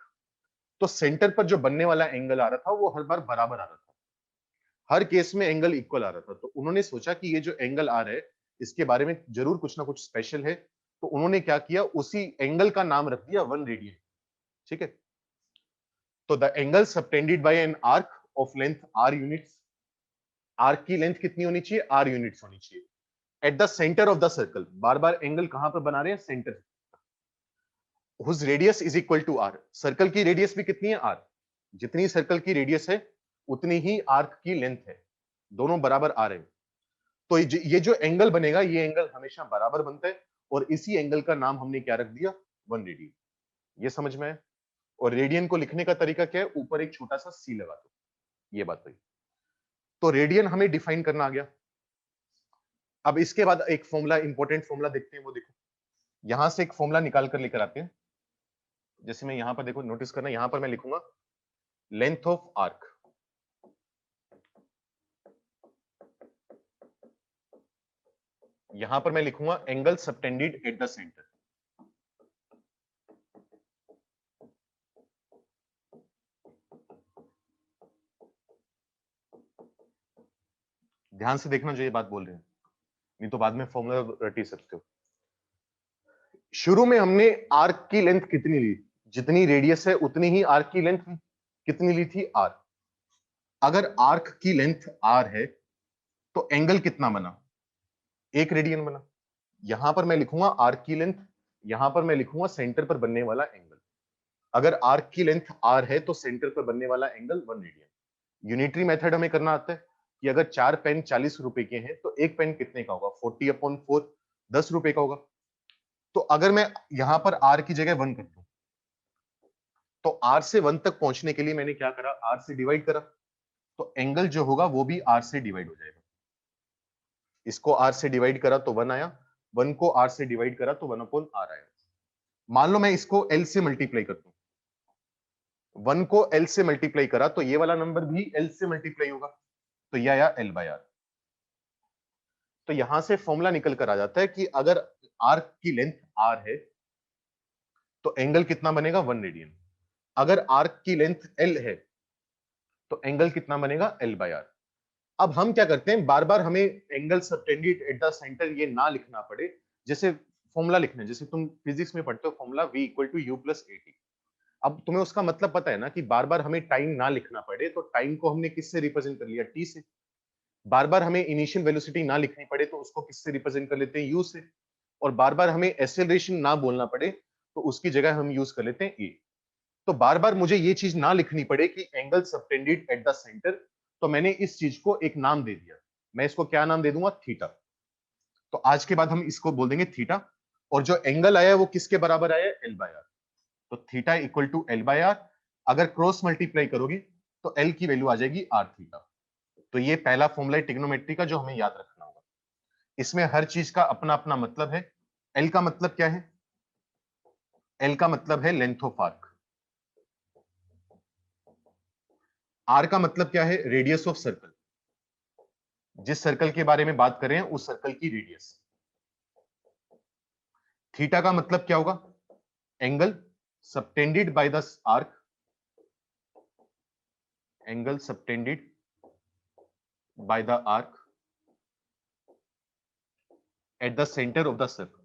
तो सेंटर पर जो बनने वाला एंगल आ रहा था वो हर बार बराबर आ रहा था। हर केस में एंगल इक्वल आ रहा था। तो उन्होंने सोचा कि ये जो एंगल आ रहा है इसके बारे में जरूर कुछ ना कुछ स्पेशल है। तो उन्होंने क्या किया, उसी एंगल का नाम रख दिया 1 रेडियन। ठीक है, तो the angle subtended by an arc of length r units. Arc की लेंथ कितनी होनी चाहिए, आर यूनिट्स होनी चाहिए। At the centre of the circle, बार बार एंगल कहां पर बना रहे हैं, centre. Whose radius is equal to r. Circle की रेडियस भी कितनी है, आर। जितनी सर्कल की रेडियस है उतनी ही आर्क की लेंथ है, दोनों बराबर आ रहे हैं। तो ये जो एंगल बनेगा, ये एंगल हमेशा बराबर बनता है, और इसी एंगल का नाम हमने क्या रख दिया, 1 रेडियन। ये समझ में है। और रेडियन को लिखने का तरीका क्या है, ऊपर एक छोटा सा सी लगा दो। ये बात हुई। तो रेडियन हमें डिफाइन करना आ गया। अब इसके बाद एक फॉर्मूला, इंपॉर्टेंट फॉर्मूला देखते हैं, वो देखो। यहां से एक फॉर्मूला निकाल कर लेकर आते हैं। जैसे मैं यहां पर देखो, नोटिस करना, यहां पर मैं लिखूंगा लेंथ ऑफ आर्क, यहां पर मैं लिखूंगा angle subtended at the centre. ध्यान से देखना जो ये बात बोल रहे हैं, नहीं तो बाद में फॉर्मूला रट ही सकते हो। शुरू में हमने आर्क की लेंथ कितनी ली, जितनी रेडियस है उतनी ही आर्क की लेंथ कितनी ली थी, आर। अगर आर्क की लेंथ आर है तो एंगल कितना बना, 1 रेडियन बना। यहां पर मैं लिखूंगा आर्क की लेंथ, यहां पर मैं लिखूंगा सेंटर पर बनने वाला एंगल। अगर आर्क की लेंथ r है तो सेंटर पर बनने वाला एंगल 1 रेडियन। यूनिटरी मेथड हमें करना आता है कि अगर 4 पेन 40 रुपए के हैं तो एक पेन कितने का होगा, 40/4 10 रुपए का होगा। तो अगर मैं यहां पर r की जगह 1 कर दूं तो r से 1 तक पहुंचने के लिए मैंने क्या करा, r से डिवाइड करा, तो एंगल जो होगा वो भी r से डिवाइड हो जाएगा। इसको r से डिवाइड करा तो 1 आया, 1 को r से डिवाइड करा तो 1/r आया। मान लो मैं इसको l से मल्टीप्लाई कर दूं, 1 को l से मल्टीप्लाई करा तो ये वाला नंबर भी l से मल्टीप्लाई होगा, तो ये आया l/r। तो यहां से फॉर्मूला निकल कर आ जाता है कि अगर आर्क की लेंथ r है तो एंगल कितना बनेगा, 1 रेडियन। अगर आर्क की लेंथ l है तो एंगल कितना बनेगा, l/r। अब हम क्या करते हैं, बार बार हमें angle subtended at the centre ये ना लिखना पड़े, जैसे फॉर्मूला लिखना है, जैसे तुम फिजिक्स में पढ़ते हो फॉर्मूला v = u + at। अब तुम्हें उसका मतलब पता है ना कि बार बार हमें टाइम ना लिखना पड़े, तो टाइम को हमने किससे रिप्रेजेंट कर लिया, t से। बार बार हमें इनिशियल वेलोसिटी ना लिखनी पड़े तो उसको किससे रिप्रेजेंट कर लेते हैं, u से। और बार बार हमें एक्सेलरेशन ना बोलना पड़े तो उसकी जगह हम यूज कर लेते हैं a। तो बार बार मुझे ये चीज ना लिखनी पड़े कि angle subtended at the centre, तो मैंने इस चीज को एक नाम दे दिया। मैं इसको क्या नाम दे दूंगा, थीटा। तो आज के बाद हम इसको बोल देंगे थीटा। और जो एंगल आया है वो किसके बराबर आया है, l/r। तो थीटा = l/r। अगर क्रॉस मल्टीप्लाई करोगे तो l की वैल्यू आ जाएगी r थीटा। तो ये पहला फॉर्मूला है ट्रिग्नोमेट्री का जो हमें याद रखना होगा। इसमें हर चीज का अपना अपना मतलब है। l का मतलब क्या है, l का मतलब है लेंथ ऑफ आर्क। r का मतलब क्या है, रेडियस ऑफ सर्कल। जिस सर्कल के बारे में बात कर रहे हैं उस सर्कल की रेडियस। थीटा का मतलब क्या होगा, angle subtended by the arc, angle subtended by the arc eight the centre of the circle.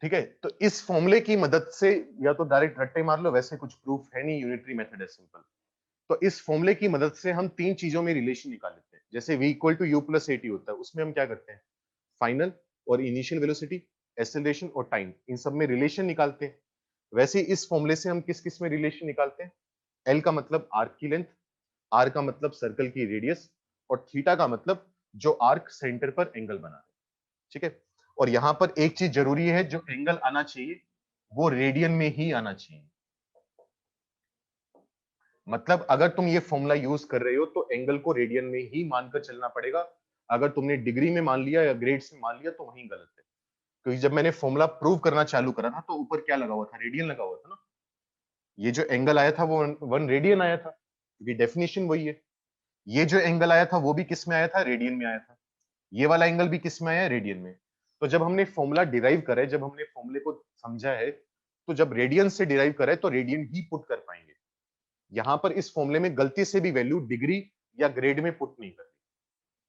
ठीक है, तो इस फॉर्मूले की मदद से या तो डायरेक्ट रट्टे मार लो, वैसे कुछ प्रूफ है नहीं, यूनिटरी मेथड है सिंपल। तो इस फॉर्मूले की मदद से हम तीन चीजों में रिलेशन निकाल लेते हैं। जैसे v = u + at होता है, उसमें हम क्या करते हैं, फाइनल और इनिशियल वेलोसिटी, एक्सेलरेशन और टाइम, इन सब में रिलेशन निकालते हैं। वैसे ही इस फॉर्मूले से हम किस किस में रिलेशन निकालते हैं, l का मतलब आर्क की लेंथ, r का मतलब सर्कल की रेडियस, और थीटा का मतलब जो आर्क सेंटर पर एंगल बना है। ठीक है, और यहां पर एक चीज जरूरी है, जो एंगल आना चाहिए वो रेडियन में ही आना चाहिए। मतलब अगर तुम ये फॉर्मूला यूज कर रहे हो तो एंगल को रेडियन में ही मानकर चलना पड़ेगा। अगर तुमने डिग्री में मान लिया या ग्रेड्स में मान लिया तो वहीं गलत है। क्योंकि जब मैंने फॉर्मूला प्रूव करना चालू करा ना तो ऊपर क्या लगा हुआ था, रेडियन लगा हुआ था ना। ये जो एंगल आया था वो 1 रेडियन आया था, क्योंकि डेफिनेशन वही है। ये जो एंगल आया था वो भी किस में आया था, रेडियन में आया था। ये वाला एंगल भी किस में आया है, रेडियन में। तो जब हमने फॉर्मूला डिराइव करा है, जब हमने फॉर्मूले को समझा है, तो जब रेडियन से डिराइव करा है तो रेडियन ही पुट कर पाएंगे। यहां पर इस फॉर्मूले में गलती से भी वैल्यू डिग्री या ग्रेड में पुट नहीं करनी।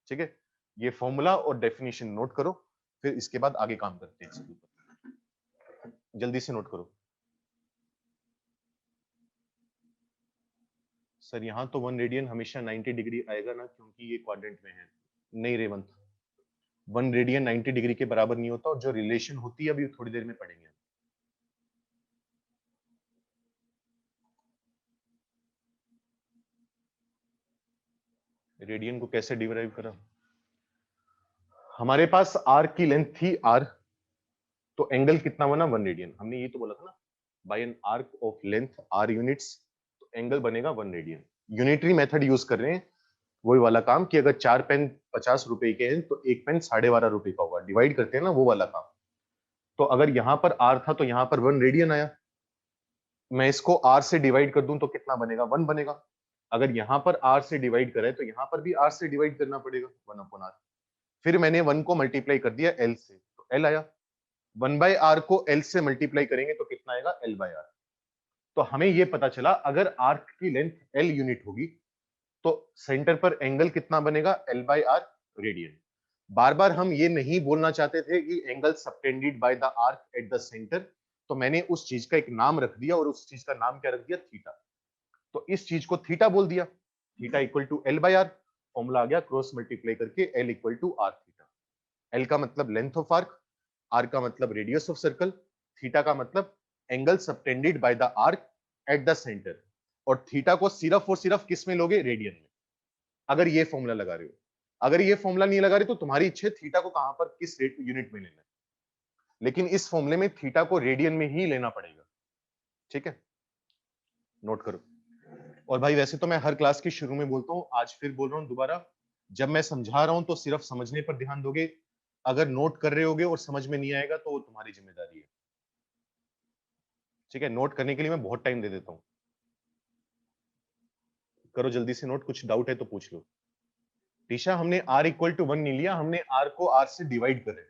ठीक है, ये फॉर्मूला और डेफिनेशन नोट करो, फिर इसके बाद आगे काम करते हैं इसके ऊपर। जल्दी से नोट करो। सर यहाँ तो 1 रेडियन हमेशा 90 डिग्री आएगा ना, क्योंकि ये क्वाड्रेंट में है। नहीं रेवंत, 1 रेडियन 90 डिग्री के बराबर नहीं होता, और जो रिलेशन होती है अभी थोड़ी देर में पढ़ेंगे। रेडियन को कैसे डिराइव करा, हमारे पास आर की लेंथ थी r, तो एंगल कितना बना, 1 रेडियन। हमने ये तो बोला था ना, by an arc of length r units, तो एंगल बनेगा 1 रेडियन। यूनिटरी मेथड यूज कर रहे हैं, वही वाला काम कि अगर 4 पेन 50 रुपए के हैं तो एक पेन 12.5 रुपए का होगा, डिवाइड करते हैं ना, वो वाला काम। तो अगर यहाँ पर r था तो यहाँ पर 1 रेडियन आया, मैं इसको r से डिवाइड कर दूं तो कितना बनेगा, 1 बनेगा। अगर यहाँ पर r से डिवाइड करें तो यहाँ पर भी r से डिवाइड करना पड़ेगा, 1/r। फिर मैंने 1 को मल्टीप्लाई कर दिया l से, तो l आया। 1/r को l से मल्टीप्लाई करेंगे तो कितना आएगा, l/r। तो हमें ये पता चला अगर आर्क की लेंथ l यूनिट होगी तो सेंटर पर एंगल कितना बनेगा, l/r रेडियन। बार बार हम ये नहीं बोलना चाहते थे कि angle subtended by the arc eight the centre, तो मैंने उस चीज का एक नाम रख दिया, और उस चीज का नाम क्या रख दिया, थीटा। तो इस चीज को थीटा बोल दिया, थीटा = l/r। फॉर्मूला आ गया क्रॉस मल्टीप्लाई करके, l = r थीटा। एल का मतलब लेंथ ऑफ आर्क, आर का मतलब रेडियस ऑफ सर्कल, थीटा का मतलब angle subtended by the arc eight the centre. और थीटा को सिर्फ और सिर्फ किस में लोगे? रेडियन में। अगर ये फॉर्मूला लगा रहे हो, अगर ये फॉर्मूला नहीं लगा रहे तो तुम्हारी इच्छा है थीटा को कहां पर किस रेट यूनिट में लेना है, लेकिन इस फॉर्मूले में थीटा को रेडियन में ही लेना पड़ेगा। ठीक है, नोट करो। और भाई वैसे तो मैं हर क्लास के शुरू में बोलता हूं, आज फिर बोल रहा हूं दोबारा, जब मैं समझा रहा हूं तो सिर्फ समझने पर ध्यान दोगे, अगर नोट कर रहे होगे और समझ में नहीं आएगा तो वो तुम्हारी जिम्मेदारी है। ठीक है, नोट करने के लिए मैं बहुत टाइम दे देता हूं। करो जल्दी से नोट, कुछ डाउट है तो पूछ लो। टीशा, हमने r इक्वल टू 1 नहीं लिया, हमने r को r से डिवाइड करे,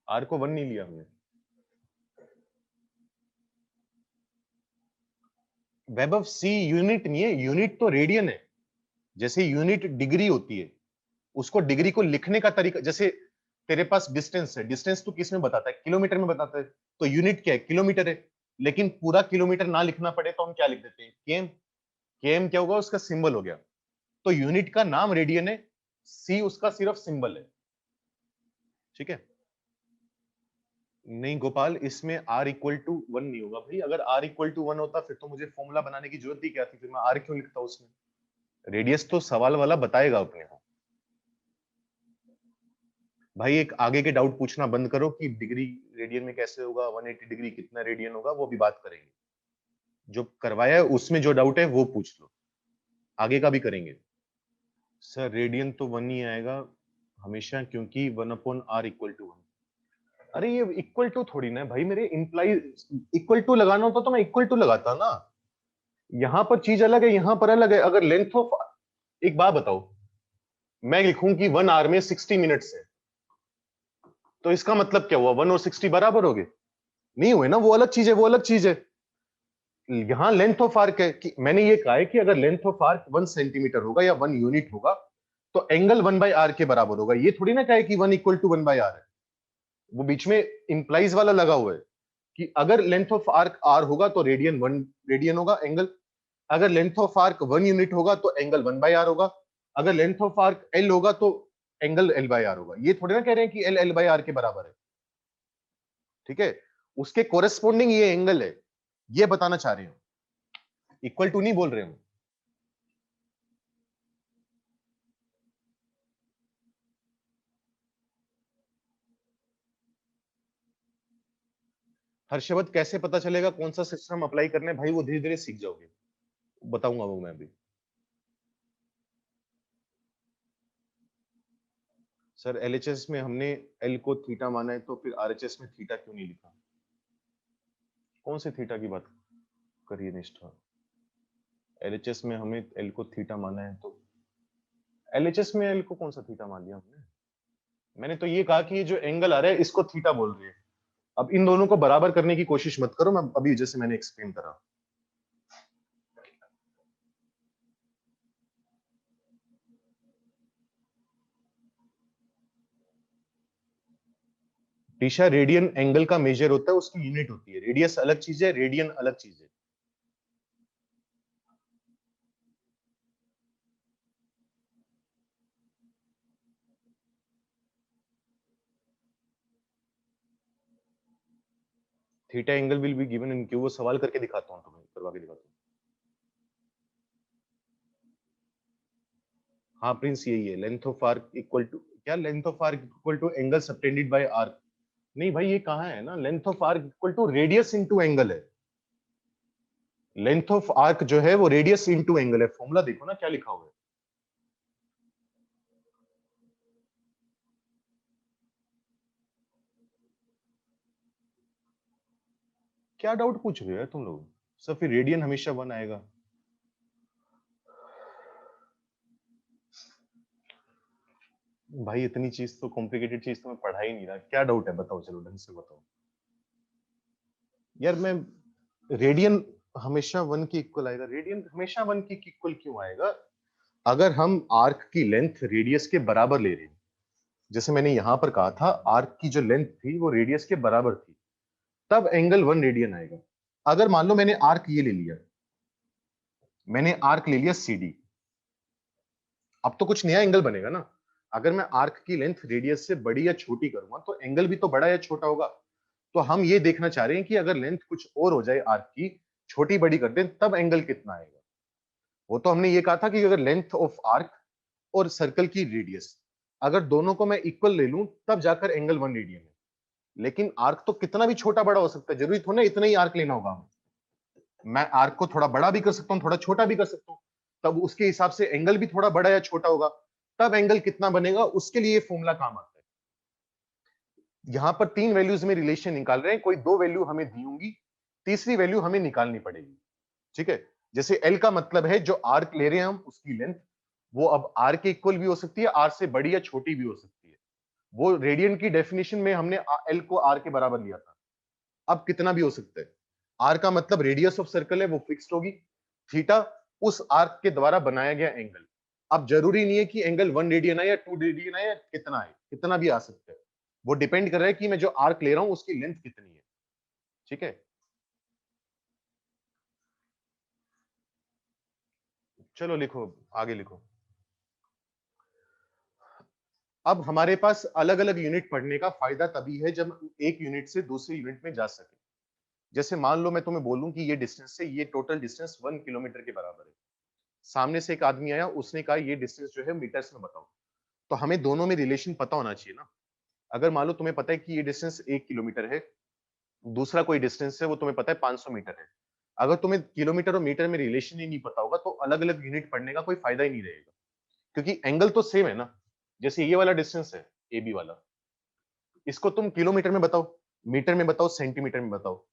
r को 1 नहीं लिया हमने। वेब ऑफ सी यूनिट नहीं है, यूनिट तो रेडियन है। जैसे यूनिट डिग्री होती है, उसको डिग्री को लिखने का तरीका, जैसे तेरे पास डिस्टेंस है, डिस्टेंस तो किस में बताता है? किलोमीटर में बताता है। तो यूनिट क्या है? किलोमीटर है। लेकिन पूरा किलोमीटर ना लिखना पड़े तो हम क्या लिख देते हैं? केएम। केएम क्या होगा? उसका सिंबल हो गया। तो यूनिट का नाम रेडियन है, सी उसका सिर्फ सिंबल है। ठीक है, नहीं गोपाल, इसमें r इक्वल टू 1 नहीं होगा भाई। अगर r इक्वल टू 1 होता फिर तो मुझे फॉर्मूला बनाने की जरूरत ही क्या थी? फिर मैं r क्यों लिखता उसमें? रेडियस तो सवाल वाला बताएगा अपने को। भाई एक आगे के डाउट पूछना बंद करो कि डिग्री रेडियन में कैसे होगा, 180 डिग्री कितना रेडियन होगा, वो भी बात करेंगे। जो करवाया है उसमें जो डाउट है वो पूछ लो, आगे का भी करेंगे। सर रेडियन तो 1 ही आएगा हमेशा, क्योंकि 1/r इक्वल टू 1। अरे ये इक्वल टू थोड़ी ना है भाई, मेरे इंप्लाई इक्वल टू लगाना होता तो मैं इक्वल टू लगाता ना। यहां पर चीज अलग है, यहां पर अलग है। अगर लेंथ ऑफ, एक बात बताओ, मैं लिखूं कि 1 आवर में 60 मिनट्स है, तो इसका मतलब क्या हुआ? 1 और 60 बराबर हो गए? नहीं हुए ना, वो अलग चीज है, वो अलग चीज है। यहां लेंथ ऑफ आर्क है कि मैंने ये कहा है कि अगर लेंथ ऑफ आर्क 1 सेंटीमीटर होगा या 1 यूनिट होगा तो एंगल 1/r के बराबर होगा। ये थोड़ी ना कहे कि 1 इक्वल टू 1/r है। वो बीच में इंप्लाइज वाला लगा हुआ है कि अगर लेंथ ऑफ आर्क r होगा तो रेडियन 1 रेडियन होगा एंगल। अगर लेंथ ऑफ आर्क 1 यूनिट होगा तो एंगल 1/r होगा। अगर लेंथ ऑफ आर्क l होगा तो एंगल l/r होगा। ये थोड़ी ना कह रहे हैं कि l l/r के बराबर है। ठीक है, उसके कोरेस्पोंडिंग ये एंगल है, ये बताना चाह रहे हूं, इक्वल टू नहीं बोल रहे हूं। हर्षवर्ध कैसे पता चलेगा कौन सा सिस्टम अप्लाई करना है? भाई वो धीरे धीरे सीख जाओगे, बताऊंगा वो मैं भी। सर एलएचएस में हमने एल को थीटा माना है, तो फिर आरएचएस में थीटा क्यों नहीं लिखा? कौन से थीटा की बात करिए निष्ठा? एलएचएस में हमें एल को थीटा माना है, तो एलएचएस में एल को कौन सा थीटा मान लिया हमने? मैंने तो ये कहा कि ये जो एंगल आ रहा है इसको थीटा बोल रही है। अब इन दोनों को बराबर करने की कोशिश मत करो, मैं अभी जैसे मैंने एक्सप्लेन करा। टीशा, रेडियन एंगल का मेजर होता है, उसकी यूनिट होती है। रेडियस अलग चीज है, रेडियन अलग चीज है। Theta angle will be given in Q, वो सवाल करके दिखाता हूं तुम्हें, करवा के दिखाता हूं। हाँ प्रिंस, यही है length of arc equal to क्या? Length of arc equal to angle subtended by arc. नहीं भाई, ये कहां है ना, length of arc equal to radius into angle है। लेंथ ऑफ आर्क जो है वो रेडियस इनटू एंगल है। फॉर्मूला देखो ना क्या लिखा हुआ है। क्या डाउट पूछ रहे हो तुम लोग? सर फिर रेडियन हमेशा 1 आएगा। भाई इतनी चीज तो, कॉम्प्लिकेटेड चीज तो मैं पढ़ा ही नहीं रहा। क्या डाउट है बताओ, चलो ढंग से बताओ। यार मैं, रेडियन हमेशा 1 के इक्वल आएगा? रेडियन हमेशा 1 के इक्वल क्यों आएगा? अगर हम आर्क की लेंथ रेडियस के बराबर ले रहे हैं, जैसे मैंने यहां पर कहा था आर्क की जो लेंथ थी वो रेडियस के बराबर थी, तब एंगल 1 रेडियन आएगा। अगर मान लो मैंने आर्क ये ले लिया, मैंने आर्क ले लिया CD, अब तो कुछ नया एंगल बनेगा ना। अगर मैं आर्क की लेंथ रेडियस से बड़ी या छोटी करूंगा तो एंगल भी तो बड़ा या छोटा होगा। तो हम ये देखना चाह रहे हैं कि अगर लेंथ कुछ और हो जाए आर्क की, छोटी बड़ी कर दें, तब एंगल कितना आएगा। वो तो हमने ये कहा था कि अगर लेंथ ऑफ आर्क और सर्कल की रेडियस अगर दोनों को मैं इक्वल ले लूं तब जाकर एंगल 1 रेडियन है। लेकिन आर्क तो कितना भी छोटा बड़ा हो सकता है, जरूरी थोड़ा ना इतना ही आर्क लेना होगा हमें। मैं आर्क को थोड़ा बड़ा भी कर सकता हूँ, थोड़ा छोटा भी कर सकता हूँ, तब उसके हिसाब से एंगल भी थोड़ा बड़ा या छोटा होगा, तब एंगल कितना बनेगा उसके लिए फॉर्मूला काम आता है। यहां पर 3 वैल्यूज में रिलेशन निकाल रहे हैं, कोई 2 वैल्यू हमें दी होंगी, तीसरी वैल्यू हमें निकालनी पड़ेगी। ठीक है, जैसे एल का मतलब है जो आर्क ले रहे हैं हम उसकी लेंथ, वो अब आर के इक्वल भी हो सकती है, आर से बड़ी या छोटी भी हो सकती है। वो रेडियन की डेफिनेशन में हमने एल को आर के बराबर लिया था, अब कितना भी हो सकता है। आर का मतलब रेडियस ऑफ सर्कल है, वो फिक्स्ड होगी। थीटा उस आर्क के द्वारा बनाया गया एंगल। अब जरूरी नहीं है कि एंगल 1 रेडियन है या 2 रेडियन है या कितना है, कितना भी आ सकता है। वो डिपेंड कर रहा है कि मैं जो आर्क ले रहा हूं उसकी लेंथ कितनी है। ठीक है, चलो लिखो, आगे लिखो। अब हमारे पास अलग अलग यूनिट पढ़ने का फायदा तभी है जब एक यूनिट से दूसरी यूनिट में जा सके। जैसे मान लो मैं तुम्हें बोलूं कि ये डिस्टेंस से ये टोटल डिस्टेंस 1 किलोमीटर के बराबर है। सामने से एक आदमी आया, उसने कहा ये डिस्टेंस जो है मीटर्स में बताओ। तो हमें दोनों में रिलेशन पता होना चाहिए ना। अगर मान लो तुम्हें पता है कि ये डिस्टेंस 1 किलोमीटर है, दूसरा कोई डिस्टेंस है वो तुम्हें पता है 500 मीटर है। अगर तुम्हें किलोमीटर और मीटर में रिलेशन ही नहीं पता होगा तो अलग अलग यूनिट पढ़ने का कोई फायदा ही नहीं रहेगा, क्योंकि एंगल तो सेम है ना। जैसे ये वाला डिस्टेंस है, ए बी वाला, इसको तुम किलोमीटर में बताओ, मीटर में बताओ, सेंटीमीटर में बताओ,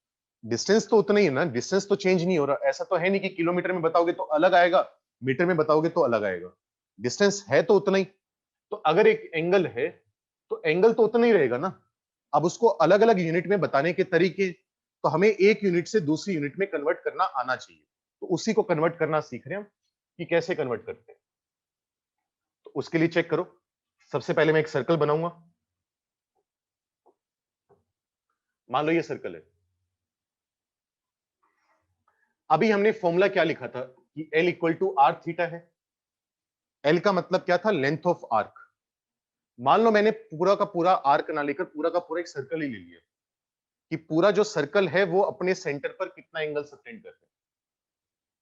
डिस्टेंस तो उतना ही है ना, डिस्टेंस तो चेंज नहीं हो रहा। ऐसा तो है नहीं कि किलोमीटर में बताओगे तो अलग आएगा, मीटर में बताओगे तो अलग आएगा। डिस्टेंस है तो उतना ही। तो अगर एक एंगल है तो एंगल तो उतना ही रहेगा ना। अब उसको अलग अलग यूनिट में बताने के तरीके, तो हमें एक यूनिट से दूसरी यूनिट में कन्वर्ट करना आना चाहिए। तो उसी को कन्वर्ट करना सीख रहे हैं हम कि कैसे कन्वर्ट करते हैं। तो उसके लिए चेक करो, सबसे पहले मैं एक सर्कल बनाऊंगा। मान लो ये सर्कल है। अभी हमने फॉर्मूला क्या लिखा था कि L equal to r theta है। L का मतलब क्या था, लेंथ ऑफ आर्क। मान लो मैंने पूरा का पूरा आर्क ना लेकर पूरा का पूरा एक सर्कल ही ले लिया, कि पूरा जो सर्कल है वो अपने सेंटर पर कितना एंगल सबटेंड करता है।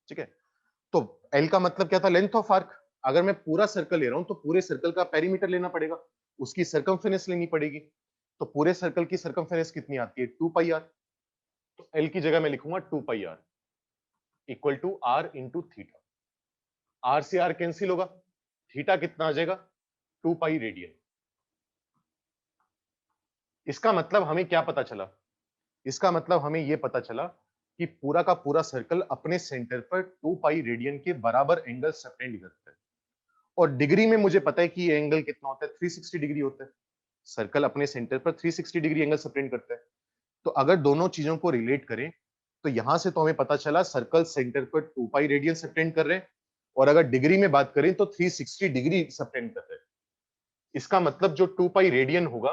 ठीक है, तो L का मतलब क्या था, लेंथ ऑफ आर्क। अगर मैं पूरा सर्कल ले रहा हूं तो पूरे सर्कल का पेरीमीटर लेना पड़ेगा, उसकी सरकमफेरेंस लेनी पड़ेगी। तो पूरे सर्कल की सरकमफेरेंस कितनी आती है, 2 पाई आर। तो L की जगह मैं लिखूंगा 2 pi R equal to R into theta. R से आर कैंसिल होगा, थीटा कितना आ जाएगा, 2 पाई रेडियन। इसका मतलब हमें क्या पता चला, इसका मतलब हमें यह पता चला कि पूरा का पूरा सर्कल अपने सेंटर पर 2 पाई रेडियन के बराबर एंगल सबटेंड करता है। और डिग्री में मुझे पता है कि ये एंगल कितना होता है, 360 डिग्री होता है। सर्कल अपने सेंटर पर 360 डिग्री एंगल सबटेंड करता है। तो अगर दोनों चीजों को रिलेट करें तो यहां से तो हमें पता चला सर्कल सेंटर पर 2 पाई रेडियन सबटेंड कर रहे हैं, और अगर डिग्री में बात करें तो 360 डिग्री सबटेंड कर रहे हैं। इसका मतलब जो 2 पाई रेडियन होगा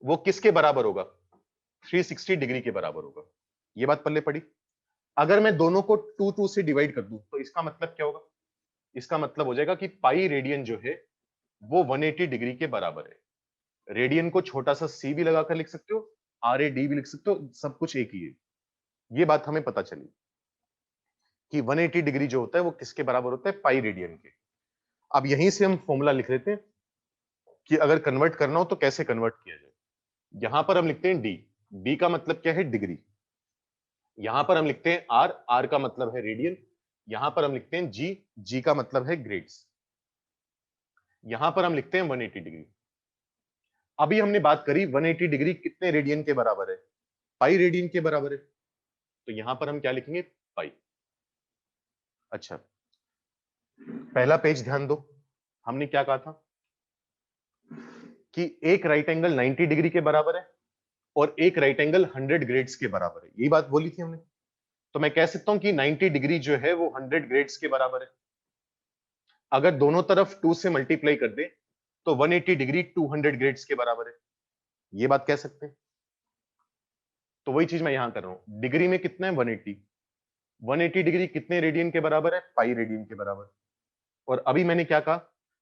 वो किसके बराबर होगा, 360 डिग्री के बराबर होगा। ये बात पल्ले पड़ी। अगर मैं दोनों को 2 से डिवाइड कर दूं तो इसका मतलब क्या होगा, इसका मतलब हो जाएगा कि पाई रेडियन जो है वो 180 डिग्री के बराबर है। रेडियन को छोटा सा सी भी लगाकर लिख सकते हो, आर ए डी भी लिख सकते हो, सब कुछ एक ही है। ये बात हमें पता चली कि 180 डिग्री जो होता है वो किसके बराबर होता है, पाई रेडियन के। अब यहीं से हम फॉर्मूला लिख लेते हैं कि अगर कन्वर्ट करना हो तो कैसे कन्वर्ट किया जाए। यहां पर हम लिखते हैं डी, डी का मतलब क्या है, डिग्री। यहां पर हम लिखते हैं आर, आर का मतलब है रेडियन। यहां पर हम लिखते हैं जी, जी का मतलब है ग्रेड्स। यहां पर हम लिखते हैं 180 डिग्री। अभी हमने बात करी 180 डिग्री कितने रेडियन के बराबर है, पाई रेडियन के बराबर है। तो यहां पर हम क्या लिखेंगे, पाई। अच्छा, पहला पेज ध्यान दो, हमने क्या कहा था कि एक राइट एंगल 90 डिग्री के बराबर है और एक राइट एंगल 100 ग्रेड्स के बराबर है। यही बात बोली थी हमने। तो मैं कह सकता हूं कि 90 डिग्री जो है वो 100 ग्रेड्स के बराबर है। अगर दोनों तरफ 2 से मल्टीप्लाई कर दे तो 180 डिग्री 200 ग्रेड्स के बराबर है। ये बात कह सकते हैं। तो वही चीज मैं यहां कर रहा हूं, डिग्री में कितना है, 180। 180 डिग्री कितने रेडियन के बराबर है, पाई रेडियन के बराबर। और अभी मैंने क्या कहा,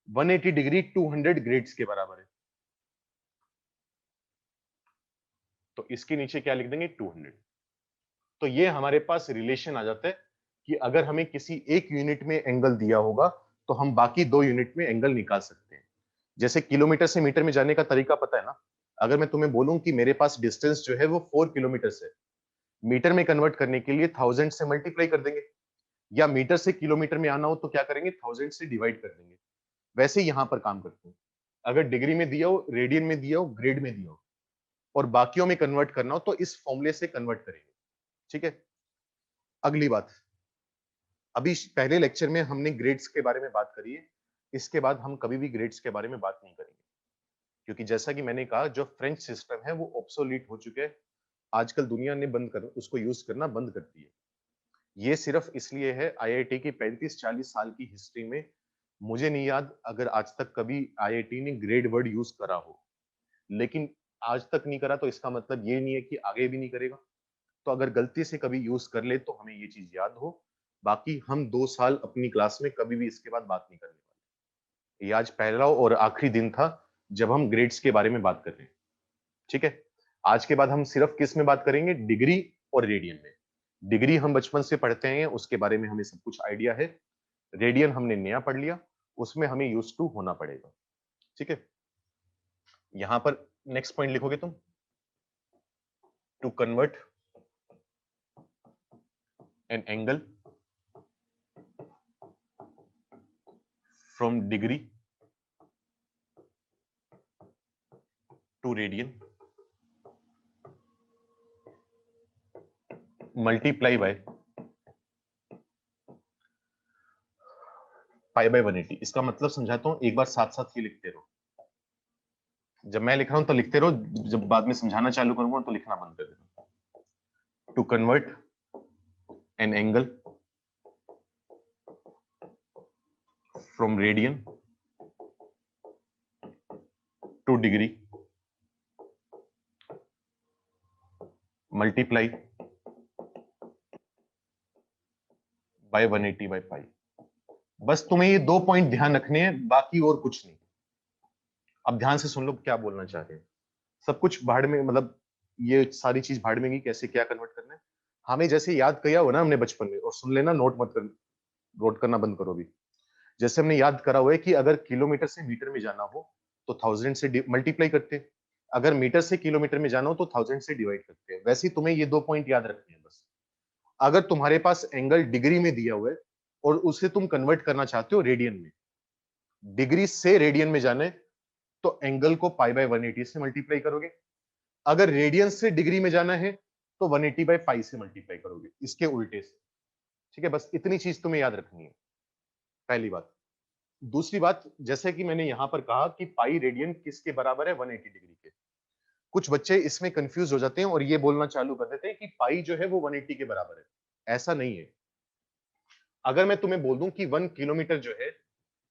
180 डिग्री 200 ग्रेड्स के बराबर है, तो इसके नीचे क्या लिख देंगे 200। तो ये हमारे पास रिलेशन आ जाता है कि अगर हमें किसी एक यूनिट में एंगल दिया होगा तो हम बाकी 2 यूनिट में एंगल निकाल सकते हैं। जैसे किलोमीटर से मीटर में जाने का तरीका पता है ना, अगर मैं तुम्हें बोलूं कि मेरे पास डिस्टेंस जो है वो 4 किलोमीटर है, मीटर में कन्वर्ट करने के लिए 1000 से मल्टीप्लाई कर देंगे, या मीटर से किलोमीटर में आना हो तो क्या करेंगे 1000 से डिवाइड कर देंगे। वैसे ही यहां पर काम करते हैं, अगर डिग्री में दिया हो, रेडियन में दिया हो, ग्रेड में दिया हो और बाकियों में कन्वर्ट करना हो तो इस फॉर्मूले से कन्वर्ट करेंगे। ठीक है, अगली बात, अभी पहले लेक्चर में हमने ग्रेड्स के बारे में बात करी है, इसके बाद हम कभी भी ग्रेड्स के बारे में बात नहीं करेंगे, क्योंकि जैसा कि मैंने कहा जो फ्रेंच सिस्टम है वो ऑब्सोलीट हो चुके हैं, आजकल दुनिया ने बंद कर उसको यूज करना बंद कर दिया। ये सिर्फ इसलिए है, आईआईटी की 35-40 साल की हिस्ट्री में मुझे नहीं याद अगर आज तक कभी आईआईटी ने ग्रेड वर्ड यूज करा हो, लेकिन आज तक नहीं करा तो इसका मतलब ये नहीं है कि आगे भी नहीं करेगा। तो अगर गलती से कभी यूज कर ले तो हमें ये चीज याद हो, बाकी हम 2 साल अपनी क्लास में कभी भी इसके बाद बात नहीं करने वाले। ये आज पहला और आखिरी दिन था जब हम ग्रेड्स के बारे में बात कर रहे हैं। ठीक है, आज के बाद हम सिर्फ किस में बात करेंगे, डिग्री और रेडियन में। डिग्री हम बचपन से पढ़ते हैं, उसके बारे में हमें सब कुछ आइडिया है। रेडियन हमने नया पढ़ लिया, उसमें हमें यूज टू होना पड़ेगा। ठीक है, यहां पर नेक्स्ट पॉइंट लिखोगे तुम, to convert an angle from degree to radian multiply by pi by 180। इसका मतलब समझाता हूं, एक बार साथ साथ ही लिखते रहो। जब मैं लिख रहा हूं तो लिखते रहो, जब बाद में समझाना चालू करूंगा तो लिखना बंद कर देना। To convert an angle from radian to degree multiply by 180 by pi. बस तुम्हें ये 2 पॉइंट ध्यान रखने हैं, बाकी और कुछ नहीं। अब ध्यान से सुन लो क्या बोलना चाह रहे हैं। सब कुछ भाड़ में, मतलब ये सारी चीज भाड़ में गई, कैसे क्या कन्वर्ट करना है हमें जैसे याद किया हो ना हमने बचपन में, और सुन लेना, नोट मत कर, नोट करना बंद करो भी। जैसे हमने याद करा हुआ है कि अगर किलोमीटर से मीटर में जाना हो तो 1000 से मल्टीप्लाई करते हैं, अगर मीटर से किलोमीटर में जाना हो तो 1000 से डिवाइड करते हैं। वैसे ही तुम्हें ये 2 पॉइंट याद रखने हैं बस। अगर तुम्हारे पास एंगल डिग्री में दिया हुआ है और उसे तुम कन्वर्ट करना चाहते हो रेडियन में, डिग्री से रेडियन में जाने तो एंगल को पाई बाय 180 से मल्टीप्लाई करोगे, अगर रेडियन से डिग्री में जाना है तो 180 बाय पाई से मल्टीप्लाई करोगे, इसके उल्टे से। ठीक है, बस इतनी चीज तुम्हें याद रखनी है, पहली बात। दूसरी बात, जैसे कि मैंने यहां पर कहा कि पाई रेडियन किसके बराबर है, 180 डिग्री के। कुछ बच्चे इसमें कंफ्यूज हो जाते हैं और ये बोलना चालू कर देते हैं कि पाई जो है वो 180 के बराबर है। ऐसा नहीं है। अगर मैं तुम्हें बोल दूं कि 1 किलोमीटर जो है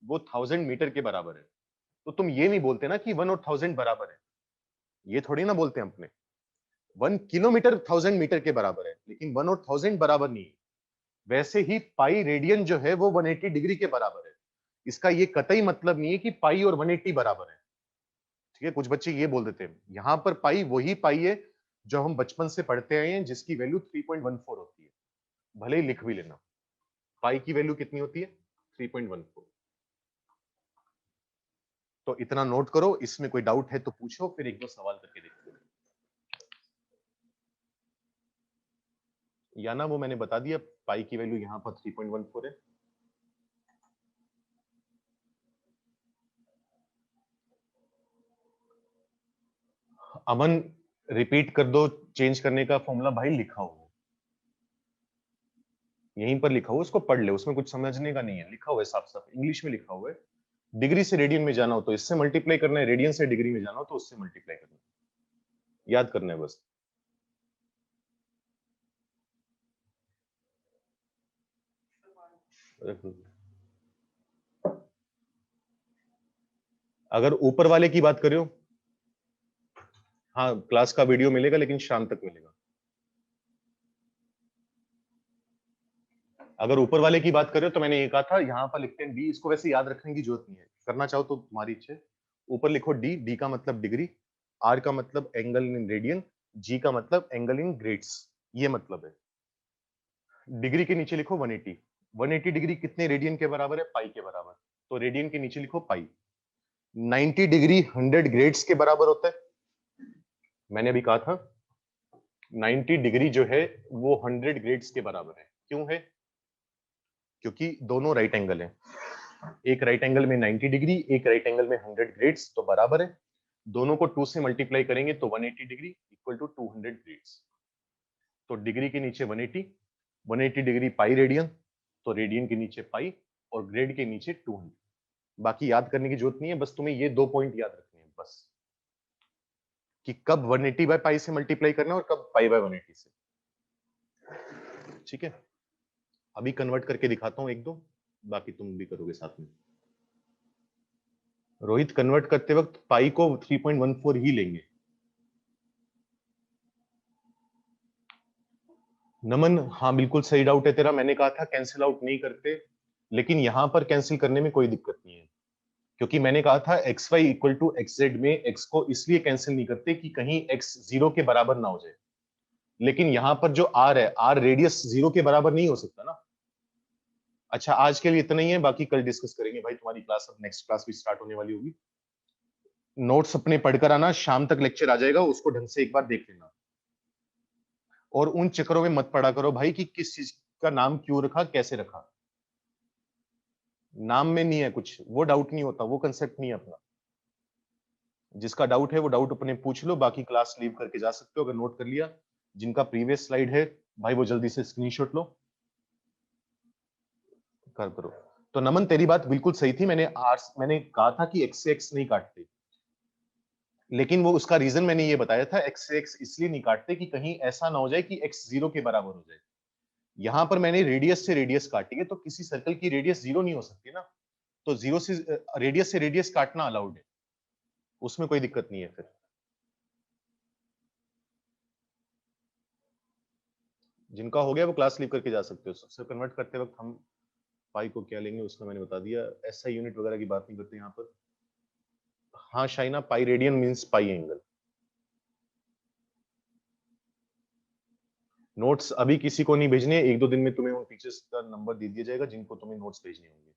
वो 1000 मीटर के बराबर है, तो तुम ये नहीं बोलते ना कि 1 और 1000 बराबर है, ये थोड़ी ना बोलते हैं अपने। 1 किलोमीटर 1000 मीटर के बराबर है, लेकिन 1 और 1000 बराबर नहीं है। वैसे ही पाई रेडियन जो है वो 180 डिग्री के बराबर है। इसका ये कतई मतलब नहीं है कि पाई और 180 बराबर है। ठीक है, कुछ बच्चे ये बोल देते हैं। यहां पर पाई वही पाई है जो हम बचपन से पढ़ते आए हैं, जिसकी वैल्यू 3.14 होती है। भले ही लिख भी लेना, पाई की वैल्यू कितनी होती है, 3.14। तो इतना नोट करो, इसमें कोई डाउट है तो पूछो, फिर एक दो सवाल करके देखते हैं। या ना वो मैंने बता दिया, पाई की वैल्यू यहां पर 3.14 है। अमन रिपीट कर दो, चेंज करने का फॉर्मूला भाई लिखा हुआ यहीं पर लिखा हुआ, उसको पढ़ ले, उसमें कुछ समझने का नहीं है, लिखा हुआ है साफ साफ इंग्लिश में लिखा हुआ है। डिग्री से रेडियन में जाना हो तो इससे मल्टीप्लाई करना है, रेडियन से डिग्री में जाना हो तो उससे मल्टीप्लाई करना है, याद करना है बस। अगर ऊपर वाले की बात करो, हाँ क्लास का वीडियो मिलेगा लेकिन शाम तक मिलेगा। अगर ऊपर वाले की बात करें तो मैंने ये कहा था यहाँ पर लिखते हैं बी, इसको वैसे याद रखने की जरूरत नहीं है। करना चाहो तो तुम्हारी इच्छा है। ऊपर लिखो डी, डी का मतलब डिग्री, आर का मतलब एंगल इन रेडियन, जी का मतलब एंगल इन ग्रेड्स, ये मतलब है। डिग्री के नीचे लिखो 180, 180 डिग्री कितने रेडियन के बराबर है? पाई के बराबर। तो रेडियन के नीचे लिखो पाई। 90 डिग्री 100 ग्रेड्स के बराबर होता है। मैंने अभी कहा था 90 डिग्री जो है वो 100 ग्रेड्स के बराबर है। क्यों है? क्योंकि दोनों राइट एंगल हैं। एक राइट एंगल में 90 डिग्री, एक राइट एंगल में 100 ग्रेड्स, तो बराबर है। दोनों को 2 से मल्टीप्लाई करेंगे तो 180 डिग्री इक्वल टू 200 ग्रेड्स। तो डिग्री के नीचे 180, 180 डिग्री पाई रेडियन, तो रेडियन के नीचे पाई और ग्रेड के नीचे 200। बाकी याद करने की जरूरत नहीं है, बस तुम्हें ये 2 पॉइंट याद रखने हैं बस, कि कब 180 बाय पाई से मल्टीप्लाई करना है और कब पाई बाय 180 से। ठीक है, अभी कन्वर्ट करके दिखाता हूं एक दो, बाकी तुम भी करोगे साथ में। रोहित, कन्वर्ट करते वक्त पाई को 3.14 ही लेंगे। नमन, हाँ बिल्कुल सही डाउट है तेरा, मैंने कहा था कैंसिल आउट नहीं करते, लेकिन यहां पर कैंसिल करने में कोई दिक्कत नहीं है, क्योंकि मैंने कहा था x y equal to x z में एक्स को इसलिए कैंसिल नहीं करते कि कहीं एक्स 0 के बराबर ना हो जाए। लेकिन यहां पर जो आर है, आर रेडियस 0 के बराबर नहीं हो सकता ना। अच्छा, आज के लिए इतना ही है, बाकी कल डिस्कस करेंगे भाई। तुम्हारी क्लास, अब नेक्स्ट क्लास भी स्टार्ट होने वाली होगी। नोट्स अपने पढ़कर आना, शाम तक लेक्चर आ जाएगा, उसको ढंग से एक बार देख लेना। और उन चक्करों में मत पड़ा करो भाई कि किस चीज का नाम क्यों रखा, कैसे रखा। नाम में नहीं है कुछ, वो डाउट नहीं होता, वो कंसेप्ट नहीं है अपना। जिसका डाउट है वो डाउट अपने पूछ लो, बाकी क्लास लीव करके जा सकते हो अगर नोट कर लिया। जिनका प्रीवियस स्लाइड है भाई वो जल्दी से स्क्रीनशॉट लो, कर करो। तो नमन, तेरी बात बिल्कुल सही थी, मैंने कहा था कि एक्स से एक्स नहीं काटते, लेकिन वो उसका रीजन मैंने ये बताया था, एक्स से एक्स इसलिए नहीं काटते कि कहीं ऐसा ना हो जाए कि एक्स 0 के बराबर हो जाए। यहां पर मैंने रेडियस से रेडियस काटी है, तो किसी सर्कल की रेडियस 0 नहीं हो सकती ना, तो 0 से रेडियस काटना अलाउड है, उसमें कोई दिक्कत नहीं है। फिर जिनका हो गया वो क्लास लीव करके जा सकते हो। सबसे कन्वर्ट करते वक्त हम पाई को क्या लेंगे उसका मैंने बता दिया, एसआई यूनिट वगैरह की बात नहीं करते यहाँ पर। हाँ शाइना, पाई रेडियन मींस पाई एंगल। नोट्स अभी किसी को नहीं भेजने, एक दो दिन में तुम्हें उन टीचर्स का नंबर दे दिया जाएगा जिनको तुम्हें नोट्स भेजने होंगे।